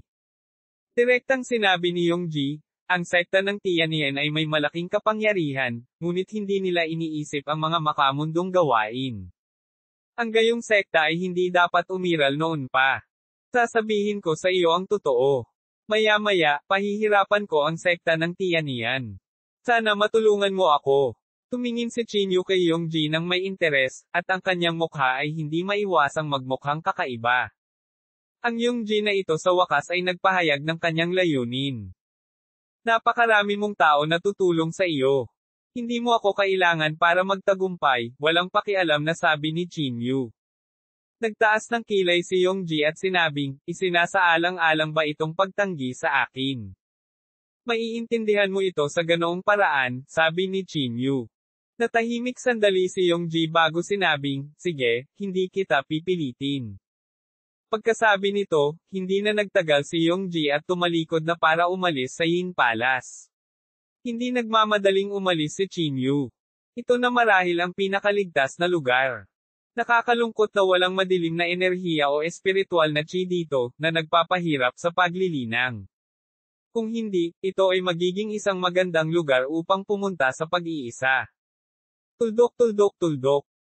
Direktang sinabi ni Yongji, ang sekta ng Tianian ay may malaking kapangyarihan, ngunit hindi nila iniisip ang mga makamundong gawain. Ang gayong sekta ay hindi dapat umiral noon pa. Sasabihin ko sa iyo ang totoo. Maya-maya, pahihirapan ko ang sekta ng Tianian. Sana matulungan mo ako. Tumingin si Chinyu kay Yongji ng may interes, at ang kanyang mukha ay hindi maiwasang magmukhang kakaiba. Ang Yongji na ito sa wakas ay nagpahayag ng kanyang layunin. Napakarami mong tao na tutulong sa iyo. Hindi mo ako kailangan para magtagumpay, walang pakialam na sabi ni Chinyu. Nagtaas ng kilay si Yongji at sinabing, isinasaalang-alang ba itong pagtanggi sa akin? Maiintindihan mo ito sa ganoong paraan, sabi ni Chinyu. Natahimik sandali si Yongji bago sinabing, sige, hindi kita pipilitin. Pagkasabi nito, hindi na nagtagal si Yongji at tumalikod na para umalis sa Yin Palace. Hindi nagmamadaling umalis si Chinyu. Ito na marahil ang pinakaligtas na lugar. Nakakalungkot na walang madilim na enerhiya o espiritual na chi dito, na nagpapahirap sa paglilinang. Kung hindi, ito ay magiging isang magandang lugar upang pumunta sa pag-iisa. Tuldok.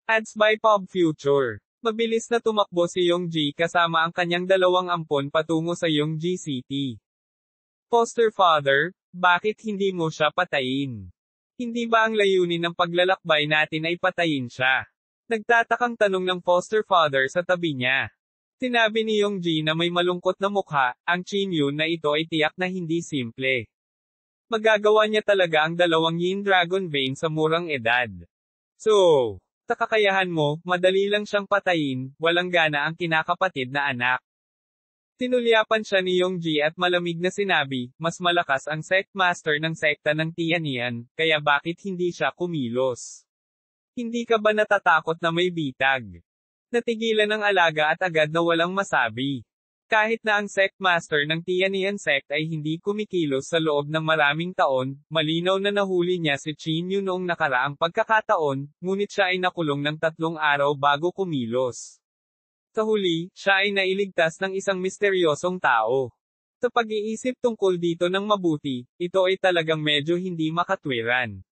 Ads by Pop Future. Mabilis na tumakbo si Yongji kasama ang kanyang dalawang ampon patungo sa Yongji City. Foster father, bakit hindi mo siya patayin? Hindi ba ang layunin ng paglalakbay natin ay patayin siya? Nagtatakang tanong ng foster father sa tabi niya. Sinabi ni Yongji na may malungkot na mukha, ang Chinyu na ito ay tiyak na hindi simple. Magagawa niya talaga ang dalawang Yin Dragon Vein sa murang edad. So, sa kakayahan mo, madali lang siyang patayin, walang gana ang kinakapatid na anak. Tinulyapan siya ni Yongji at malamig na sinabi, mas malakas ang sect master ng sekta ng Tianian, kaya bakit hindi siya kumilos? Hindi ka ba natatakot na may bitag? Natigilan ng alaga at agad na walang masabi. Kahit na ang sect master ng Tianian sect ay hindi kumikilos sa loob ng maraming taon, malinaw na nahuli niya si Chinyu noong nakaraang pagkakataon, ngunit siya ay nakulong ng 3 araw bago kumilos. Sa huli, siya ay nailigtas ng isang misteryosong tao. Sa pag-iisip tungkol dito ng mabuti, ito ay talagang medyo hindi makatwiran.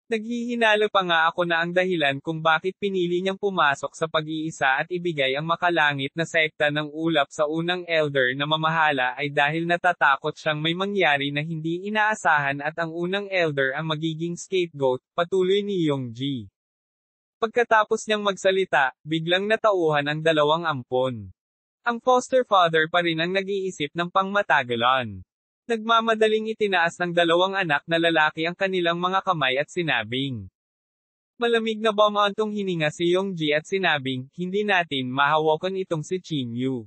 Naghihinala pa nga ako na ang dahilan kung bakit pinili niyang pumasok sa pag-iisa at ibigay ang makalangit na sekta ng ulap sa unang elder na mamahala ay dahil natatakot siyang may mangyari na hindi inaasahan at ang unang elder ang magiging scapegoat, patuloy ni Yongji. Pagkatapos niyang magsalita, biglang natauhan ang dalawang ampon. Ang foster father pa rin ang nag-iisip ng pangmatagalan. Nagmamadaling itinaas ng dalawang anak na lalaki ang kanilang mga kamay at sinabing. Malamig na bumantong hininga si Yongji at sinabing, hindi natin mahawakan itong si Chinyu.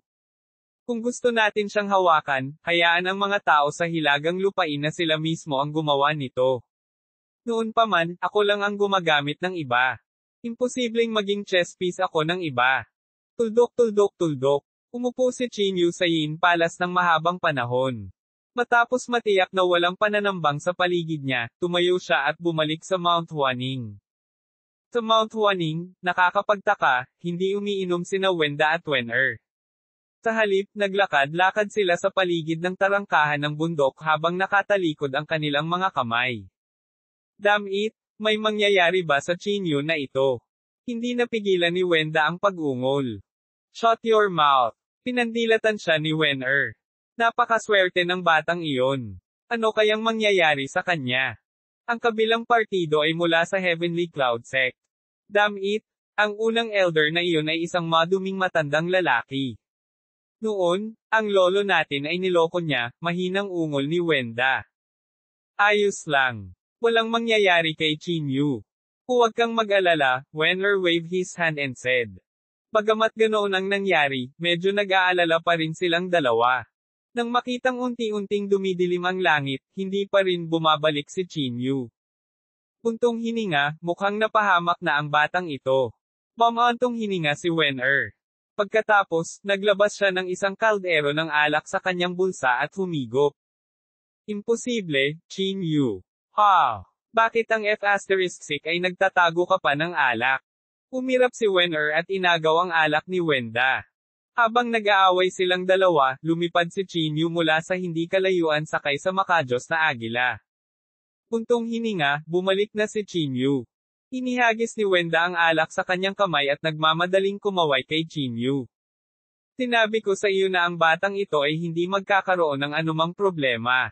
Kung gusto natin siyang hawakan, hayaan ang mga tao sa hilagang lupain na sila mismo ang gumawa nito. Noon pa man, ako lang ang gumagamit ng iba. Imposibleng maging chess piece ako ng iba. Tuldok. Umupo si Chinyu sa Yin Palace ng mahabang panahon. Matapos matiyak na walang pananambang sa paligid niya, tumayo siya at bumalik sa Mount Huaning. Sa Mount Huaning, nakakapagtaka, hindi umiinom sina Wenda at Wen-er. Sa halip, naglakad-lakad sila sa paligid ng tarangkahan ng bundok habang nakatalikod ang kanilang mga kamay. Damn it, may mangyayari ba sa Chinyu na ito? Hindi napigilan ni Wenda ang pag-ungol. Shut your mouth. Pinandilatan siya ni Wen-er. Napakaswerte ng batang iyon. Ano kayang mangyayari sa kanya? Ang kabilang partido ay mula sa Heavenly Cloud Sect. Damn it, ang unang elder na iyon ay isang maduming matandang lalaki. Noon, ang lolo natin ay niloko niya, mahinang ungol ni Wenda. Ayos lang. Walang mangyayari kay Chinyu. Huwag kang mag-alala, Wen-er waved his hand and said. Bagamat ganoon ang nangyari, medyo nag-aalala pa rin silang dalawa. Nang makitang unti-unting dumidilim ang langit, hindi pa rin bumabalik si Chinyu. Puntong hininga, mukhang napahamak na ang batang ito. Mamantong hininga si Wen-er. Pagkatapos, naglabas siya ng isang kaldero ng alak sa kanyang bulsa at humigop. Imposible, Chinyu. Ha! Bakit ang F*6 ay nagtatago ka pa ng alak? Umirap si Wen-er at inagaw ang alak ni Wenda. Habang nag-aaway silang dalawa, lumipad si Chinyu mula sa hindi kalayuan sakay sa makajos na agila. Puntong hininga, bumalik na si Chinyu. Inihagis ni Wenda ang alak sa kanyang kamay at nagmamadaling kumaway kay Chinyu. Sinabi ko sa iyo na ang batang ito ay hindi magkakaroon ng anumang problema.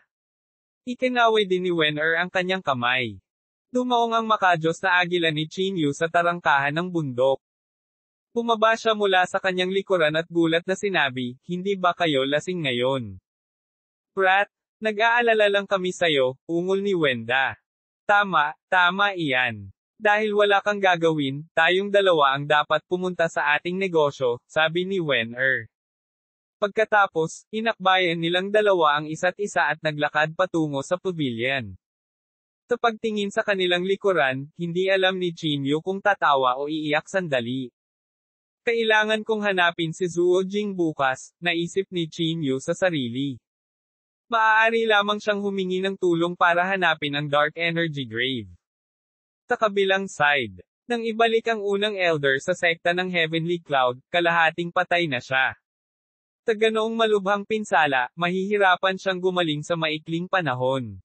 Ikinaway din ni Wen-er ang kanyang kamay. Dumaong ang makajos na agila ni Chinyu sa tarangkahan ng bundok. Bumaba siya mula sa kanyang likuran at gulat na sinabi, hindi ba kayo lasing ngayon? Brat, nag-aalala lang kami sayo, ungol ni Wenda. Tama iyan. Dahil wala kang gagawin, tayong dalawa ang dapat pumunta sa ating negosyo, sabi ni Wen-er. Pagkatapos, inakbayan nilang dalawa ang isa't isa at naglakad patungo sa pavilion. Sa pagtingin sa kanilang likuran, hindi alam ni Chinyu kung tatawa o iiyak sandali. Kailangan kong hanapin si Zuo Jing bukas, naisip ni Chinyu sa sarili. Maaari lamang siyang humingi ng tulong para hanapin ang Dark Energy Grave. Sa kabilang side, nang ibalik ang unang elder sa sekta ng Heavenly Cloud, kalahating patay na siya. Sa ganoong malubhang pinsala, mahihirapan siyang gumaling sa maikling panahon.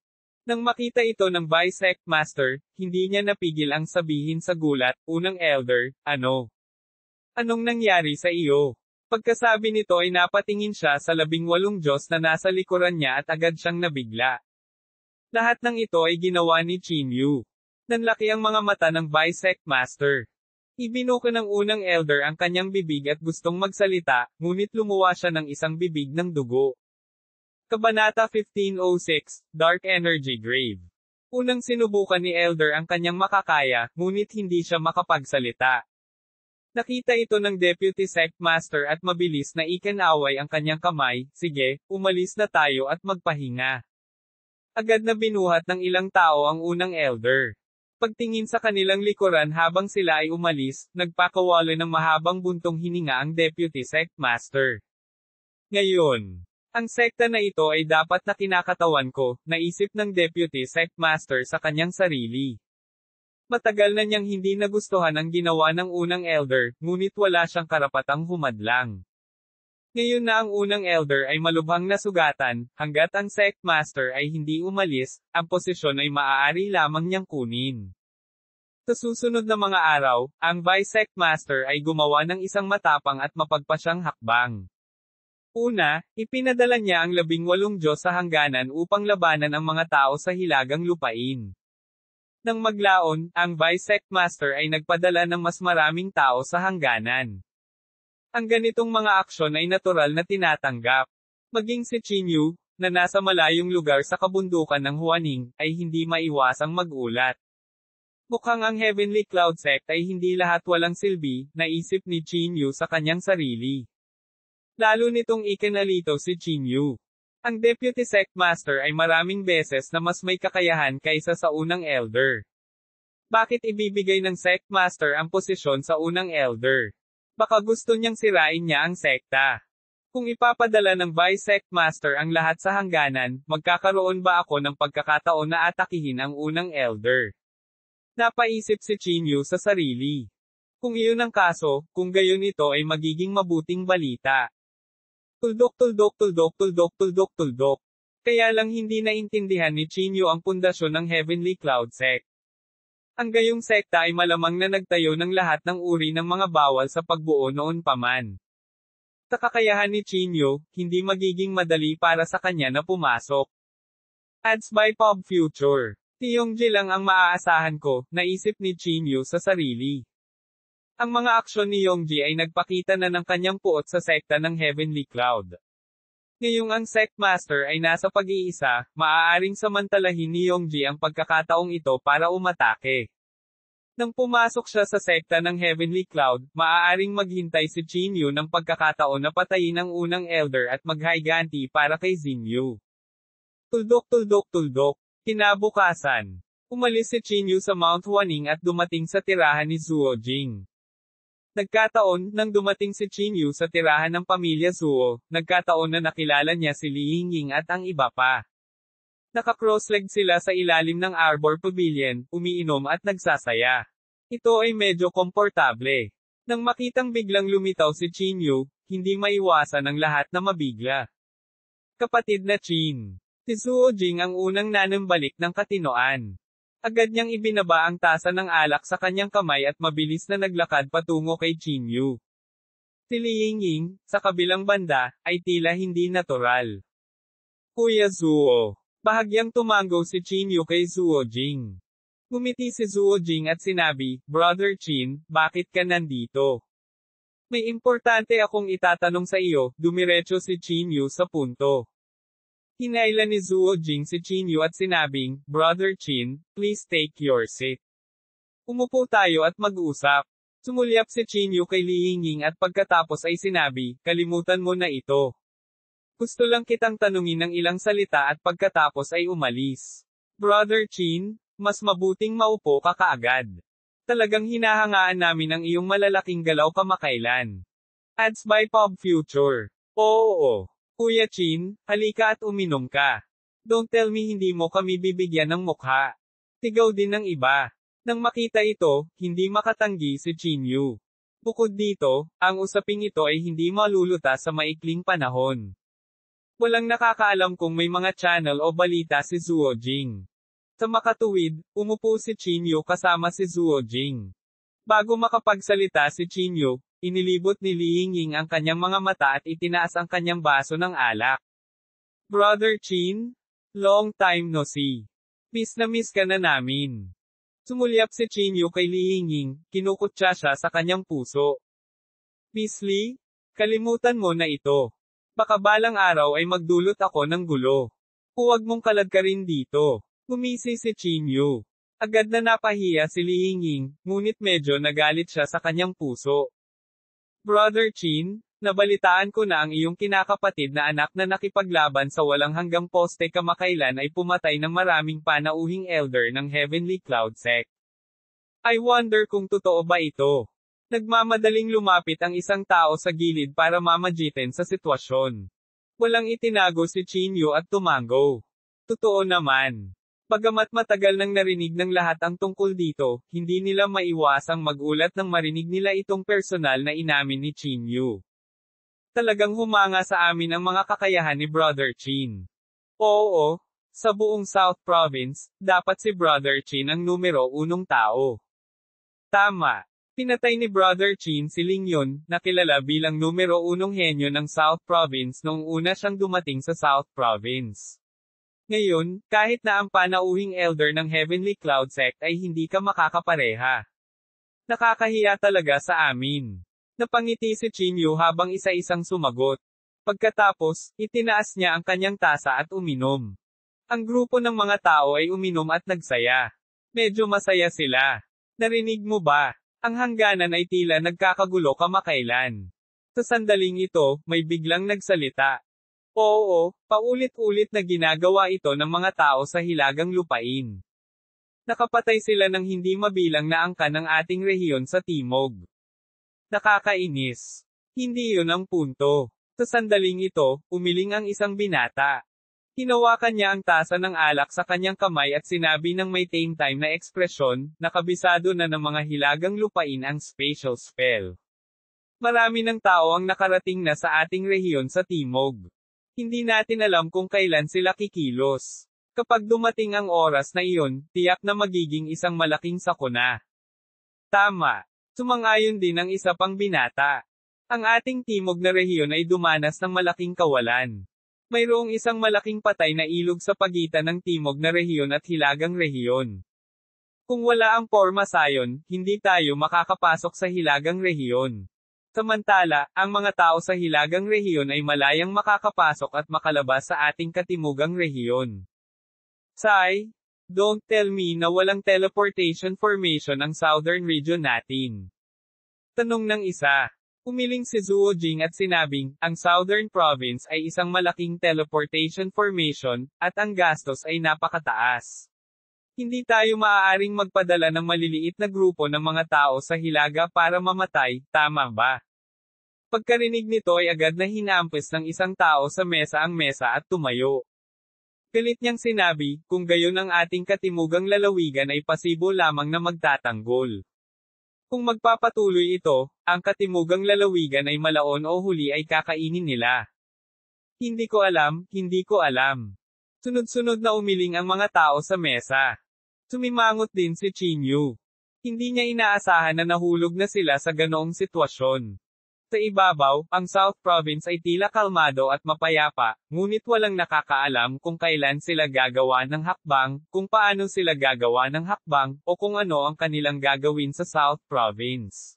Nang makita ito ng Vice Sect Master, hindi niya napigil ang sabihin sa gulat, unang elder, ano? Anong nangyari sa iyo? Pagkasabi nito ay napatingin siya sa 18 Diyos na nasa likuran niya at agad siyang nabigla. Lahat ng ito ay ginawa ni Chinyu. Nanlaki ang mga mata ng Vice Sect Master. Ibinuko ng unang elder ang kanyang bibig at gustong magsalita, ngunit lumuwa siya ng isang bibig ng dugo. Kabanata 1506, Dark Energy Grave. Unang sinubukan ni elder ang kanyang makakaya, ngunit hindi siya makapagsalita. Nakita ito ng Deputy Sect Master at mabilis na ikinaway ang kanyang kamay, sige, umalis na tayo at magpahinga. Agad na binuhat ng ilang tao ang unang elder. Pagtingin sa kanilang likuran habang sila ay umalis, nagpakawala ng mahabang buntong hininga ang Deputy Sect Master. Ngayon, ang sekta na ito ay dapat na kinakatawan ko, naisip ng Deputy Sect Master sa kanyang sarili. Matagal na niyang hindi nagustuhan ang ginawa ng unang elder, ngunit wala siyang karapatang humadlang. Ngayon na ang unang elder ay malubhang nasugatan, hanggat ang Sect Master ay hindi umalis, ang posisyon ay maaari lamang niyang kunin. Sa susunod na mga araw, ang Vice Sect Master ay gumawa ng isang matapang at mapagpasyang hakbang. Una, ipinadala niya ang 18 Diyos sa hangganan upang labanan ang mga tao sa hilagang lupain. Nang maglaon, ang Vice Sect Master ay nagpadala ng mas maraming tao sa hangganan. Ang ganitong mga aksyon ay natural na tinatanggap. Maging si Chinyu, na nasa malayong lugar sa kabundukan ng Huaning, ay hindi maiwasang magulat. Mukhang ang Heavenly Cloud Sect ay hindi lahat walang silbi, naisip ni Chinyu sa kanyang sarili. Lalo nitong ikinalito si Chinyu. Ang Deputy Sect Master ay maraming beses na mas may kakayahan kaysa sa unang elder. Bakit ibibigay ng Sect Master ang posisyon sa unang elder? Baka gusto niyang sirain niya ang sekta. Kung ipapadala ng Vice Sect Master ang lahat sa hangganan, magkakaroon ba ako ng pagkakataon na atakihin ang unang elder? Napaisip si Chinyu sa sarili. Kung iyon ang kaso, kung gayon ito ay magiging mabuting balita. Tuldok tuldok tuldok tuldok tuldok tuldok. Kaya lang hindi naintindihan ni Chinyu ang pundasyon ng Heavenly Cloud Sect. Ang gayong sekta ay malamang na nagtayo ng lahat ng uri ng mga bawal sa pagbuo noon pa man. Sa kakayahan ni Chinyu, hindi magiging madali para sa kanya na pumasok. Ads by Pop Future. Si Yongji lang ang maaasahan ko, naisip ni Chinyu sa sarili. Ang mga aksyon ni Yongji ay nagpakita na ng kanyang puot sa sekta ng Heavenly Cloud. Ngayong ang Sect Master ay nasa pag-iisa, maaaring samantalahin ni Yongji ang pagkakataong ito para umatake. Nang pumasok siya sa sekta ng Heavenly Cloud, maaaring maghintay si Chinyu ng pagkakataon na patayin ang unang elder at maghayganti para kay Xingyu. Tuldok tuldok tuldok. Kinabukasan, umalis si Chinyu sa Mount Huaning at dumating sa tirahan ni Zuo Jing. Nagkataon, nang dumating si Chinyu sa tirahan ng pamilya Zuo, nagkataon na nakilala niya si Li Yingying at ang iba pa. Naka-cross-leg sila sa ilalim ng Arbor Pavilion, umiinom at nagsasaya. Ito ay medyo komportable. Nang makitang biglang lumitaw si Chinyu, hindi maiwasan ang lahat na mabigla. Kapatid na Chin. Si Zuo Jing ang unang nanambalik ng katinoan. Agad niyang ibinaba ang tasa ng alak sa kanyang kamay at mabilis na naglakad patungo kay Chinyu. Si Li Yingying, sa kabilang banda, ay tila hindi natural. Kuya Zuo. Bahagyang tumango si Chinyu kay Zuo Jing. Ngumiti si Zuo Jing at sinabi, Brother Chin, bakit ka nandito? May importante akong itatanong sa iyo, dumiretso si Chinyu sa punto. Hinailan ni Zuo Jing si Chinyu at sinabing, Brother Chin, please take your seat. Umupo tayo at mag-usap. Sumulyap si Chinyu kay Li Yingying at pagkatapos ay sinabi, kalimutan mo na ito. Gusto lang kitang tanungin ng ilang salita at pagkatapos ay umalis. Brother Chin, mas mabuting maupo ka kaagad. Talagang hinahangaan namin ang iyong malalaking galaw kamakailan. Ads by Pop Future. Oo. Kuya Chin, halika at uminom ka. Don't tell me hindi mo kami bibigyan ng mukha. Tigaw din ng iba. Nang makita ito, hindi makatanggi si Chin Yu. Bukod dito, ang usaping ito ay hindi malulutas sa maikling panahon. Walang nakakaalam kung may mga channel o balita si Zuo Jing. Sa makatuwid, umupo si Chin Yu kasama si Zuo Jing. Bago makapagsalita si Chin Yu, inilibot ni Li Yingying ang kanyang mga mata at itinaas ang kanyang baso ng alak. Brother Chin? Long time no see. Miss na miss ka na namin. Sumulyap si Chin Yu kay Li Yingying, kinukutya siya sa kanyang puso. Miss Li? Kalimutan mo na ito. Baka balang araw ay magdulot ako ng gulo. Huwag mong kaladkarin dito. Gumisi si Chin Yu. Agad na napahiya si Li Yingying, ngunit medyo nagalit siya sa kanyang puso. Brother Chin, nabalitaan ko na ang iyong kinakapatid na anak na nakipaglaban sa walang hanggang poste kamakailan ay pumatay ng maraming panauhing elder ng Heavenly Cloud Sect. I wonder kung totoo ba ito. Nagmamadaling lumapit ang isang tao sa gilid para mamagitin sa sitwasyon. Walang itinago si Chin Yu at tumango. Totoo naman. Bagamat matagal nang narinig ng lahat ang tungkol dito, hindi nila maiwasang magulat nang marinig nila itong personal na inamin ni Chin Yu. Talagang humanga sa amin ang mga kakayahan ni Brother Chin. Oo, sa buong South Province, dapat si Brother Chin ang numero 1 tao. Tama. Pinatay ni Brother Chin si Ling Yun, na kilala bilang numero 1 henyo ng South Province noong una siyang dumating sa South Province. Ngayon, kahit na ang panauhing elder ng Heavenly Cloud Sect ay hindi ka makakapareha. Nakakahiya talaga sa amin. Napangiti si Chin Yu habang isa-isang sumagot. Pagkatapos, itinaas niya ang kanyang tasa at uminom. Ang grupo ng mga tao ay uminom at nagsaya. Medyo masaya sila. Narinig mo ba? Ang hangganan ay tila nagkakagulo kamakailan. Sa sandaling ito, may biglang nagsalita. Oo, paulit-ulit na ginagawa ito ng mga tao sa hilagang lupain. Nakapatay sila ng hindi mabilang na angka ng ating rehiyon sa timog. Nakakainis. Hindi yun ang punto. Sa sandaling ito, umiling ang isang binata. Hinawakan niya ang tasa ng alak sa kanyang kamay at sinabi ng may tame time na ekspresyon, nakabisado na ng mga hilagang lupain ang spatial spell. Marami ng tao ang nakarating na sa ating rehiyon sa timog. Hindi natin alam kung kailan sila kikilos. Kapag dumating ang oras na iyon, tiyak na magiging isang malaking sakuna. Tama. Sumang-ayon din ang isa pang binata. Ang ating timog na rehiyon ay dumanas ng malaking kawalan. Mayroong isang malaking patay na ilog sa pagitan ng timog na rehiyon at hilagang rehiyon. Kung wala ang Porma Sayon, hindi tayo makakapasok sa hilagang rehiyon. Samantala, ang mga tao sa hilagang rehiyon ay malayang makakapasok at makalabas sa ating katimugang rehiyon. Sai, don't tell me na walang teleportation formation ang southern region natin. Tanong ng isa. Umiling si Zuo Jing at sinabing, ang Southern Province ay isang malaking teleportation formation, at ang gastos ay napakataas. Hindi tayo maaaring magpadala ng maliliit na grupo ng mga tao sa hilaga para mamatay, tama ba? Pagkarinig nito ay agad na hinampis ng isang tao sa mesa ang mesa at tumayo. Galit niyang sinabi, kung gayon ang ating katimugang lalawigan ay pasibo lamang na magtatanggol. Kung magpapatuloy ito, ang katimugang lalawigan ay malaon o huli ay kakainin nila. Hindi ko alam, hindi ko alam. Sunod-sunod na umiling ang mga tao sa mesa. Sumimangot din si Chin Yu. Hindi niya inaasahan na nahulog na sila sa ganoong sitwasyon. Sa ibabaw, ang South Province ay tila kalmado at mapayapa, ngunit walang nakakaalam kung kailan sila gagawa ng hakbang, kung paano sila gagawa ng hakbang, o kung ano ang kanilang gagawin sa South Province.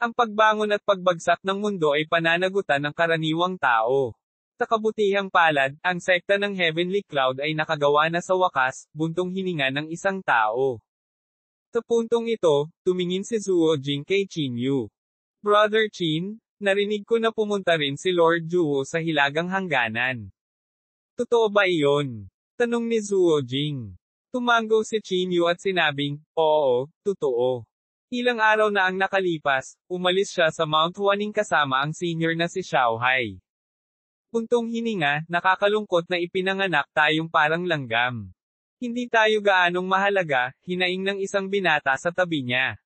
Ang pagbangon at pagbagsak ng mundo ay pananagutan ng karaniwang tao. Sa kabutihang palad, ang sekta ng Heavenly Cloud ay nakagawa na sa wakas, buntong hininga ng isang tao. Sa puntong ito, tumingin si Zuo Jing kay Chin Yu. Brother Chin, Narinig ko na pumunta rin si Lord Zuo sa Hilagang Hangganan. Totoo ba iyon? Tanong ni Zuo Jing. Tumango si Qin Yu at sinabing, oo, totoo. Ilang araw na ang nakalipas, umalis siya sa Mount Huaning kasama ang senior na si Xiao Hai. Puntong hininga, nakakalungkot na ipinanganak tayong parang langgam. Hindi tayo gaanong mahalaga, hinaing ng isang binata sa tabi niya.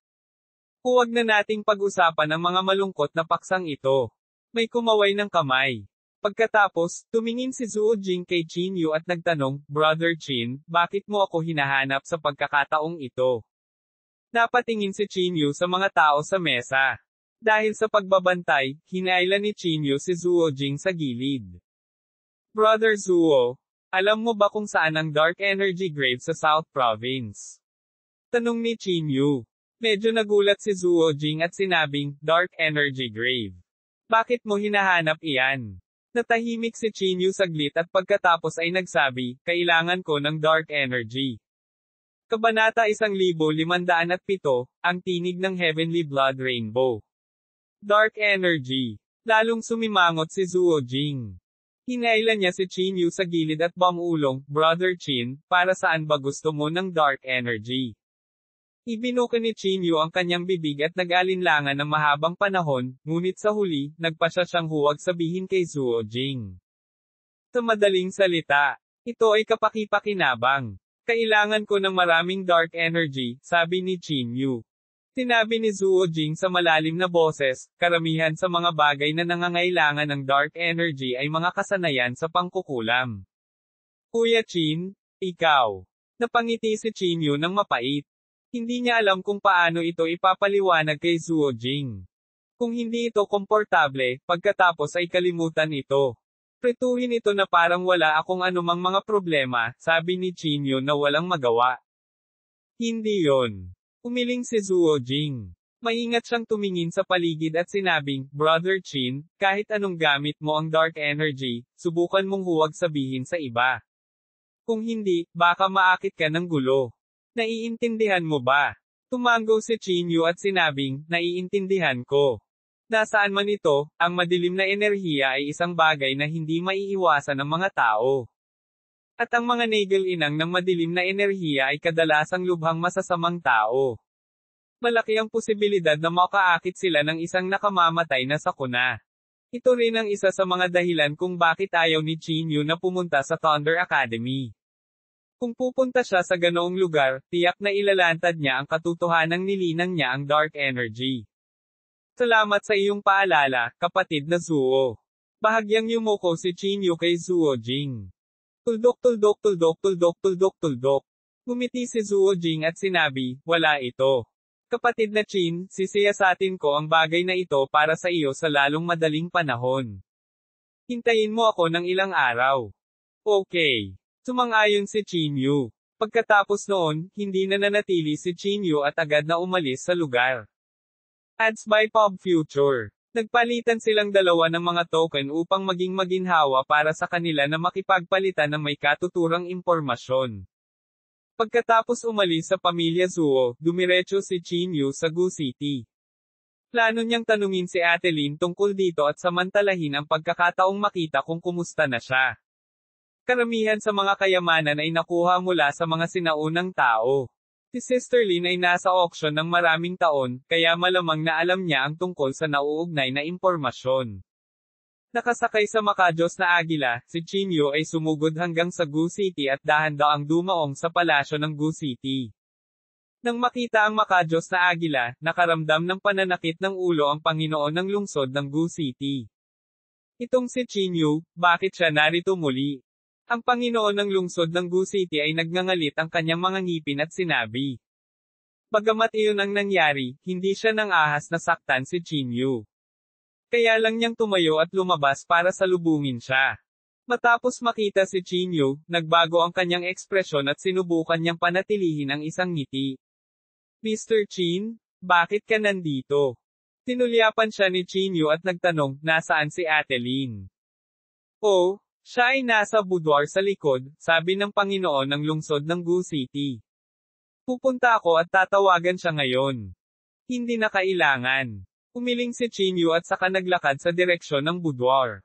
Huwag na nating pag-usapan ang mga malungkot na paksang ito. May kumaway ng kamay. Pagkatapos, tumingin si Zuo Jing kay Qin Yu at nagtanong, Brother Qin, bakit mo ako hinahanap sa pagkakataong ito? Napatingin si Qin Yu sa mga tao sa mesa. Dahil sa pagbabantay, hinailan ni Qin Yu si Zuo Jing sa gilid. Brother Zuo, alam mo ba kung saan ang Dark Energy Grave sa South Province? Tanong ni Qin Yu. Medyo nagulat si Zuo Jing at sinabing, Dark Energy Grave. Bakit mo hinahanap iyan? Natahimik si Qin Yu saglit at pagkatapos ay nagsabi, kailangan ko ng dark energy. Kabanata 1507, ang tinig ng Heavenly Blood Rainbow. Dark energy. Lalong sumimangot si Zuo Jing. Hinailan niya si Qin Yu sa gilid at bamulong, Brother Qin, para saan ba gusto mo ng dark energy? Ibinuka ni Qin Yu ang kanyang bibig at nag-alinlangan ng mahabang panahon, ngunit sa huli, nagpasya siyang huwag sabihin kay Zuo Jing. Sa madaling salita, ito ay kapaki-pakinabang. Kailangan ko ng maraming dark energy, sabi ni Qin Yu. Sinabi ni Zuo Jing sa malalim na boses, karamihan sa mga bagay na nangangailangan ng dark energy ay mga kasanayan sa pangkukulam. Kuya Qin, ikaw. Napangiti si Qin Yu ng mapait. Hindi niya alam kung paano ito ipapaliwanag kay Zuo Jing. Kung hindi ito komportable, pagkatapos ay kalimutan ito. Pretuhin ito na parang wala akong anumang mga problema, sabi ni Qin Yu na walang magawa. Hindi yon. Umiling si Zuo Jing. Maingat siyang tumingin sa paligid at sinabing, Brother Qin, kahit anong gamit mo ang dark energy, subukan mong huwag sabihin sa iba. Kung hindi, baka maakit ka ng gulo. Naiintindihan mo ba? Tumango si Qin Yu at sinabing, naiintindihan ko. Nasaan man ito, ang madilim na enerhiya ay isang bagay na hindi maiiwasan ng mga tao. At ang mga nagal-inang ng madilim na enerhiya ay kadalasang lubhang masasamang tao. Malaki ang posibilidad na makaakit sila ng isang nakamamatay na sakuna. Ito rin ang isa sa mga dahilan kung bakit ayaw ni Qin Yu na pumunta sa Thunder Academy. Kung pupunta siya sa ganoong lugar, tiyak na ilalantad niya ang katotohanang nilinang niya ang dark energy. Salamat sa iyong paalala, kapatid na Zuo. Bahagyang yumuko si Qin Yu kay Zuo Jing. Tuldok tuldok tuldok tuldok tuldok tuldok. Ngumiti si Zuo Jing at sinabi, wala ito. Kapatid na Qin, sisiyasatin ko ang bagay na ito para sa iyo sa lalong madaling panahon. Hintayin mo ako ng ilang araw. Okay. Sumang-ayon si Qin Yu. Pagkatapos noon, hindi na nanatili si Qin Yu at agad na umalis sa lugar. Ads by Pop Future. Nagpalitan silang dalawa ng mga token upang maging maginhawa para sa kanila na makipagpalitan ng may katuturang impormasyon. Pagkatapos umalis sa pamilya Zuo, dumiretso si Qin Yu sa Gu City. Plano niyang tanungin si Ate Lin tungkol dito at samantalahin ang pagkakataong makita kung kumusta na siya. Karamihan sa mga kayamanan ay nakuha mula sa mga sinaunang tao. Si Sister Lin ay nasa auction ng maraming taon, kaya malamang na alam niya ang tungkol sa nauugnay na impormasyon. Nakasakay sa makajos na agila, si Qin Yu ay sumugod hanggang sa Gu City at dahan-daang dumaong sa palasyo ng Gu City. Nang makita ang makajos na agila, nakaramdam ng pananakit ng ulo ang Panginoon ng lungsod ng Gu City. Itong si Qin Yu, bakit siya narito muli? Ang Panginoon ng lungsod ng Gu City ay nagngangalit ang kanyang mga ngipin at sinabi. Bagamat iyon ang nangyari, hindi siya nang ahas na saktan si Qin Yu. Kaya lang niyang tumayo at lumabas para salubungin siya. Matapos makita si Qin Yu, nagbago ang kanyang ekspresyon at sinubukan niyang panatilihin ang isang ngiti. Mr. Qin, bakit ka nandito? Tinulyapan siya ni Qin Yu at nagtanong, nasaan si Ate Lin? Oh, siya ay nasa boudoir sa likod, sabi ng Panginoon ng lungsod ng Gu City. Pupunta ako at tatawagan siya ngayon. Hindi na kailangan. Umiling si Chinyu at saka naglakad sa direksyon ng boudoir.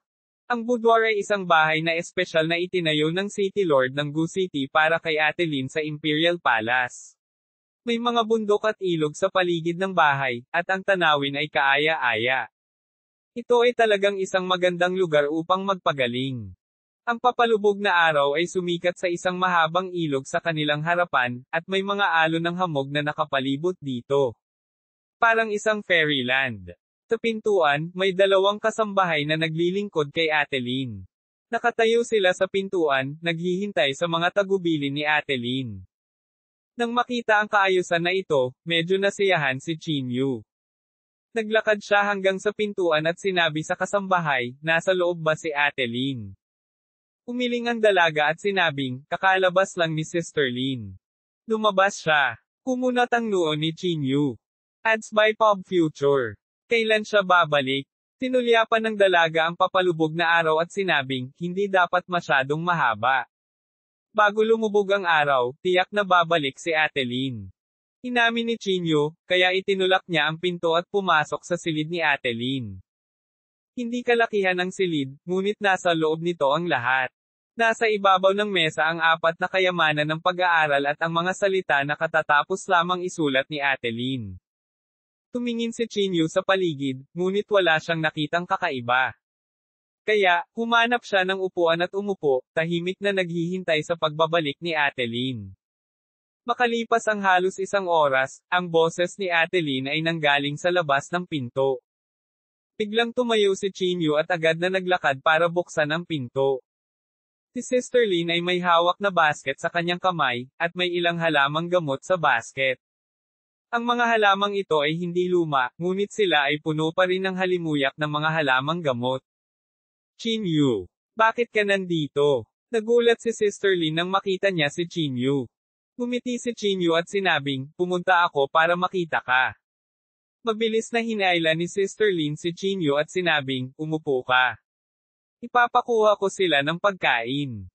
Ang boudoir ay isang bahay na espesyal na itinayo ng City Lord ng Gu City para kay Ate Lin sa Imperial Palace. May mga bundok at ilog sa paligid ng bahay, at ang tanawin ay kaaya-aya. Ito ay talagang isang magandang lugar upang magpagaling. Ang papalubog na araw ay sumikat sa isang mahabang ilog sa kanilang harapan, at may mga alon ng hamog na nakapalibot dito. Parang isang fairyland. Sa pintuan, may dalawang kasambahay na naglilingkod kay Ate Lin. Nakatayo sila sa pintuan, naghihintay sa mga tagubilin ni Ate Lin. Nang makita ang kaayusan na ito, medyo nasiyahan si Chinyu. Naglakad siya hanggang sa pintuan at sinabi sa kasambahay, nasa loob ba si Ate Lin? Umiling ang dalaga at sinabing, kakalabas lang ni Sister Lin. Lumabas siya. Kumunat ang noo ni Chinyu. Ads by Pop Future. Kailan siya babalik? Tinulyapan ng dalaga ang papalubog na araw at sinabing, hindi dapat masyadong mahaba. Bago lumubog ang araw, tiyak na babalik si Ate Lin. Inamin ni Chinyu, kaya itinulak niya ang pinto at pumasok sa silid ni Ate Lin. Hindi kalakihan ang silid, ngunit nasa loob nito ang lahat. Nasa ibabaw ng mesa ang apat na kayamanan ng pag-aaral at ang mga salita na katatapos lamang isulat ni Ate Lin. Tumingin si Chinyu sa paligid, ngunit wala siyang nakitang kakaiba. Kaya, humanap siya ng upuan at umupo, tahimik na naghihintay sa pagbabalik ni Ate Lin. Makalipas ang halos isang oras, ang boses ni Ate Lin ay nanggaling sa labas ng pinto. Biglang tumayo si Chinyu at agad na naglakad para buksan ang pinto. Si Sister Lin ay may hawak na basket sa kanyang kamay, at may ilang halamang gamot sa basket. Ang mga halamang ito ay hindi luma, ngunit sila ay puno pa rin ng halimuyak ng mga halamang gamot. Chinyu, bakit ka nandito? Nagulat si Sister Lin nang makita niya si Chinyu. Ngumiti si Chinyu at sinabing, pumunta ako para makita ka. Mabilis na hinayla ni Sister Lin si Chinyu at sinabing, umupo ka. Ipapakuha ko sila ng pagkain.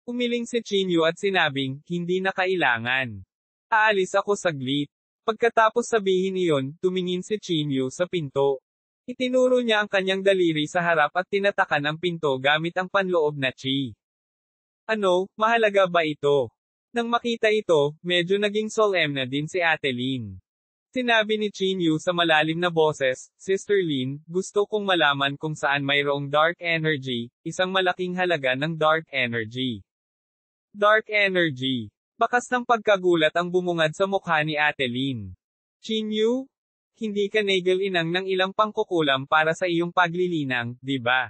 Umiling si Chinyu at sinabing, hindi na kailangan. Aalis ako saglit. Pagkatapos sabihin iyon, tumingin si Chinyu sa pinto. Itinuro niya ang kanyang daliri sa harap at tinatakan ang pinto gamit ang panloob na chi. Ano, mahalaga ba ito? Nang makita ito, medyo naging solemn na din si Ate Lin. Sinabi ni Chinyu sa malalim na boses, Sister Lin, gusto kong malaman kung saan mayroong dark energy, isang malaking halaga ng dark energy. Dark energy. Bakas ng pagkagulat ang bumungad sa mukha ni Ate Lin. Chinyu? Hindi ka nagil-inang ng ilang pangkukulam para sa iyong paglilinang, di ba?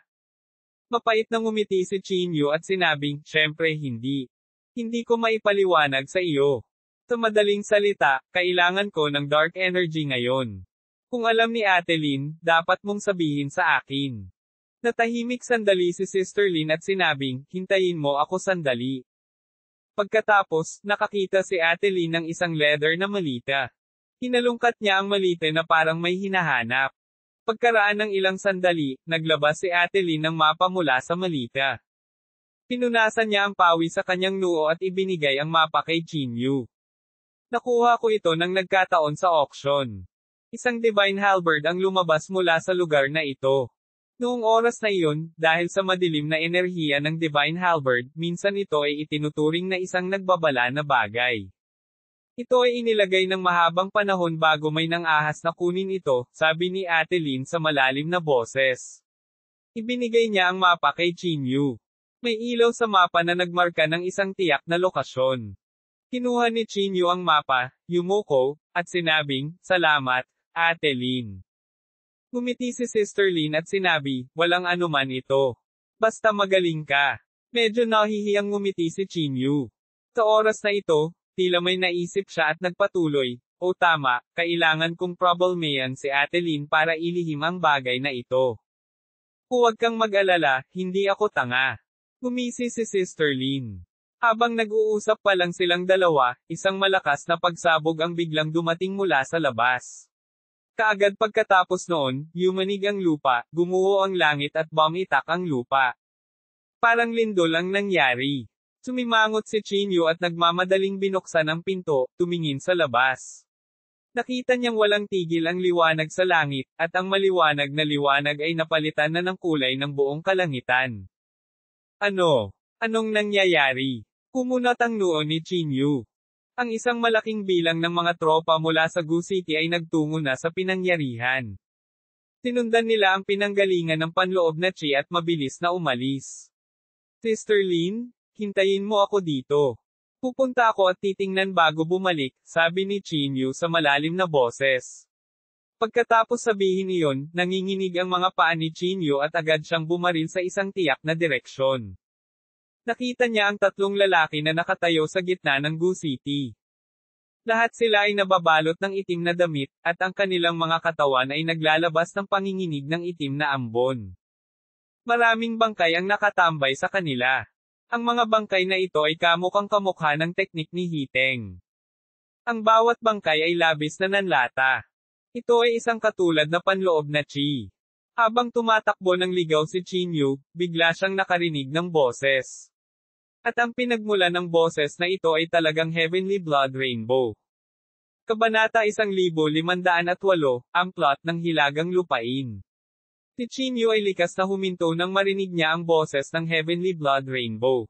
Mapait na ngumiti si Chinyu at sinabing, syempre hindi. Hindi ko maipaliwanag sa iyo. Sa madaling salita, kailangan ko ng dark energy ngayon. Kung alam ni Ate Lin, dapat mong sabihin sa akin. Natahimik sandali si Sister Lin at sinabing, hintayin mo ako sandali. Pagkatapos, nakakita si Ate Lin ng isang leather na malita. Hinalungkat niya ang malita na parang may hinahanap. Pagkaraan ng ilang sandali, naglabas si Ate Lin ng mapa mula sa malita. Pinunasan niya ang pawi sa kanyang noo at ibinigay ang mapa kay Chinyu. Nakuha ko ito nang nagkataon sa auction. Isang divine halberd ang lumabas mula sa lugar na ito. Noong oras na iyon, dahil sa madilim na enerhiya ng divine halberd, minsan ito ay itinuturing na isang nagbabala na bagay. Ito ay inilagay ng mahabang panahon bago may nang-ahas na kunin ito, sabi ni Ate Lin sa malalim na boses. Ibinigay niya ang mapa kay Chinyu. May ilaw sa mapa na nagmarka ng isang tiyak na lokasyon. Kinuha ni Chinyu ang mapa, yumuko, at sinabing, salamat, Ate Lin. Ngumiti si Sister Lin at sinabi, walang anuman ito. Basta magaling ka. Medyo nahihiyang ngumiti si Chinyu. Sa oras na ito, tila may naisip siya at nagpatuloy, o tama, kailangan kong problemayan si Ate Lin para ilihim ang bagay na ito. Huwag kang mag-alala, hindi ako tanga. Ngumisi si Sister Lin. Habang nag-uusap pa lang silang dalawa, isang malakas na pagsabog ang biglang dumating mula sa labas. Kaagad pagkatapos noon, yumanig ang lupa, gumuho ang langit at bumitak ang lupa. Parang lindol ang nangyari. Sumimangot si Chinyu at nagmamadaling binuksan ang pinto, tumingin sa labas. Nakita niyang walang tigil ang liwanag sa langit, at ang maliwanag na liwanag ay napalitan na ng kulay ng buong kalangitan. Ano? Anong nangyayari? Kumunat ang noo ni Chinyu. Ang isang malaking bilang ng mga tropa mula sa Gu City ay nagtungo na sa pinangyarihan. Sinundan nila ang pinanggalingan ng panloob na Chi at mabilis na umalis. Sister Lin, hintayin mo ako dito. Pupunta ako at titingnan bago bumalik, sabi ni Chinyu sa malalim na boses. Pagkatapos sabihin iyon, nanginginig ang mga paa ni Chinyu at agad siyang bumaril sa isang tiyak na direksyon. Nakita niya ang tatlong lalaki na nakatayo sa gitna ng Gu City. Lahat sila ay nababalot ng itim na damit, at ang kanilang mga katawan ay naglalabas ng panginginig ng itim na ambon. Maraming bangkay ang nakatambay sa kanila. Ang mga bangkay na ito ay kamukhang kamukha ng teknik ni Hiteng. Ang bawat bangkay ay labis na nanlata. Ito ay isang katulad na panloob na Chi. Habang tumatakbo ng ligaw si Chinyu, bigla siyang nakarinig ng boses. At ang pinagmula ng boses na ito ay talagang Heavenly Blood Rainbow. Kabanata 1508, ang plot ng Hilagang Lupain. Si Chinyu ay likas na huminto nang marinig niya ang boses ng Heavenly Blood Rainbow.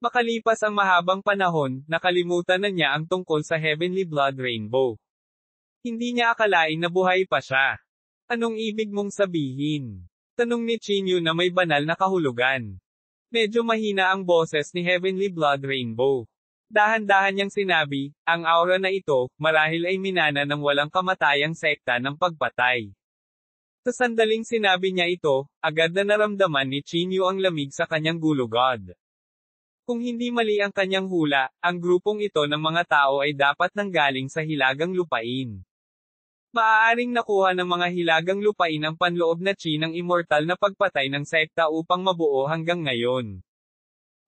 Makalipas ang mahabang panahon, nakalimutan na niya ang tungkol sa Heavenly Blood Rainbow. Hindi niya akalain na buhay pa siya. Anong ibig mong sabihin? Tanong ni Chinyu na may banal na kahulugan. Medyo mahina ang boses ni Heavenly Blood Rainbow. Dahan-dahan niyang sinabi, ang aura na ito, marahil ay minana ng walang kamatayang sekta ng pagpatay. Sa sandaling sinabi niya ito, agad na naramdaman ni Chinyu ang lamig sa kanyang gulugod. Kung hindi mali ang kanyang hula, ang grupong ito ng mga tao ay dapat nanggaling sa Hilagang Lupain. Maaaring nakuha ng mga Hilagang Lupain ang panloob na Chi ng immortal na pagpatay ng sekta upang mabuo hanggang ngayon.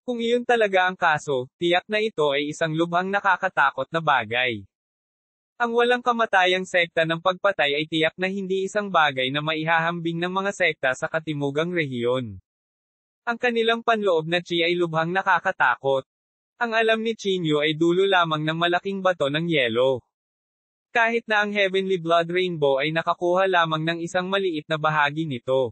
Kung iyon talaga ang kaso, tiyak na ito ay isang lubhang nakakatakot na bagay. Ang walang kamatayang sekta ng pagpatay ay tiyak na hindi isang bagay na maihahambing ng mga sekta sa katimugang rehiyon. Ang kanilang panloob na Chi ay lubhang nakakatakot. Ang alam ni Chinyu ay dulo lamang ng malaking bato ng yelo. Kahit na ang Heavenly Blood Rainbow ay nakakuha lamang ng isang maliit na bahagi nito.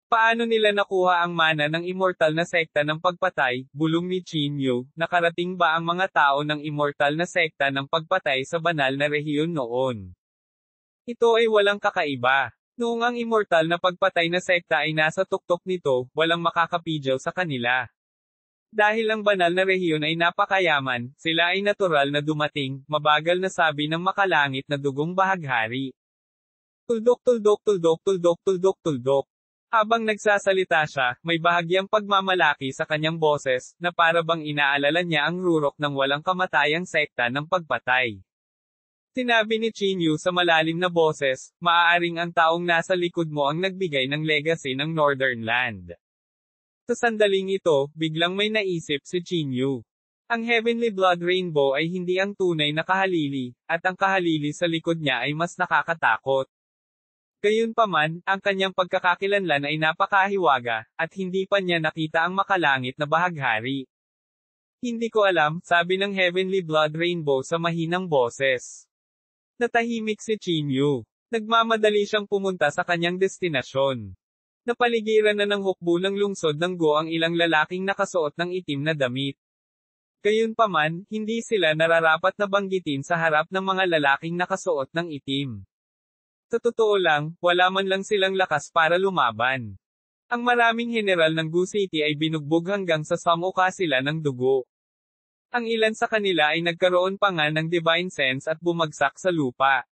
Paano nila nakuha ang mana ng immortal na sekta ng pagpatay, bulong ni Chinyu, nakarating ba ang mga tao ng immortal na sekta ng pagpatay sa banal na rehiyon noon? Ito ay walang kakaiba. Noong ang immortal na pagpatay na sekta ay nasa tuktok nito, walang makakapidyaw sa kanila. Dahil ang banal na rehiyon ay napakayaman, sila ay natural na dumating, mabagal na sabi ng makalangit na dugong bahaghari. Tuldok tuldok tuldok tuldok tuldok tuldok. Habang nagsasalita siya, may bahagyang pagmamalaki sa kanyang boses, na para bang inaalala niya ang rurok ng walang kamatayang sekta ng pagpatay. Sinabi ni Chinyu sa malalim na boses, maaaring ang taong nasa likod mo ang nagbigay ng legacy ng Northern Land. Sa sandaling ito, biglang may naisip si Chinyu. Ang Heavenly Blood Rainbow ay hindi ang tunay na kahalili, at ang kahalili sa likod niya ay mas nakakatakot. Gayunpaman, ang kanyang pagkakakilanlan ay napakahiwaga, at hindi pa niya nakita ang makalangit na bahaghari. Hindi ko alam, sabi ng Heavenly Blood Rainbow sa mahinang boses. Natahimik si Chinyu. Nagmamadali siyang pumunta sa kanyang destinasyon. Napaligiran na ng hukbo ng lungsod ng Go ang ilang lalaking nakasuot ng itim na damit. Gayunpaman, hindi sila nararapat na banggitin sa harap ng mga lalaking nakasuot ng itim. Sa totoo lang, wala man lang silang lakas para lumaban. Ang maraming general ng Gu City ay binugbog hanggang sa samuka sila ng dugo. Ang ilan sa kanila ay nagkaroon pa nga ng divine sense at bumagsak sa lupa.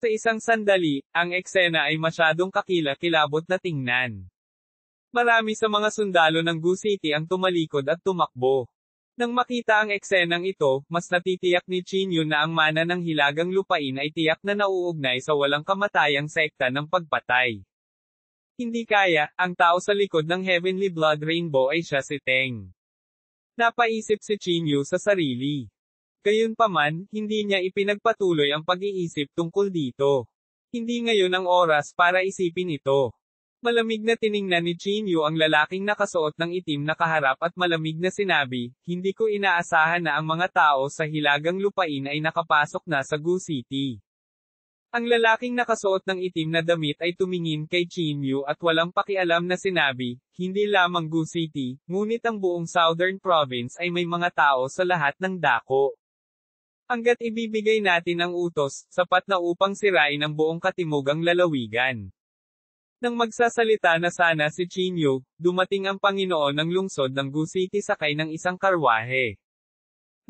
Sa isang sandali, ang eksena ay masyadong kakilakilabot na tingnan. Marami sa mga sundalo ng Gu City ang tumalikod at tumakbo. Nang makita ang eksenang ito, mas natitiyak ni Chinyu na ang mana ng Hilagang Lupain ay tiyak na nauugnay sa walang kamatayang sekta ng pagpatay. Hindi kaya, ang tao sa likod ng Heavenly Blood Rainbow ay siya si Teng. Napaisip si Chinyu sa sarili. Gayunpaman, hindi niya ipinagpatuloy ang pag-iisip tungkol dito. Hindi ngayon ang oras para isipin ito. Malamig na tiningnan ni Chinyu ang lalaking nakasuot ng itim na kaharap at malamig na sinabi, hindi ko inaasahan na ang mga tao sa Hilagang Lupain ay nakapasok na sa Gu City. Ang lalaking nakasuot ng itim na damit ay tumingin kay Chinyu at walang pakialam na sinabi, hindi lamang Gu City, ngunit ang buong Southern Province ay may mga tao sa lahat ng dako. Hanggat ibibigay natin ang utos, sapat na upang sirain ang buong katimugang lalawigan. Nang magsasalita na sana si Chinyu, dumating ang Panginoon ng lungsod ng Gu City sakay ng isang karwahe.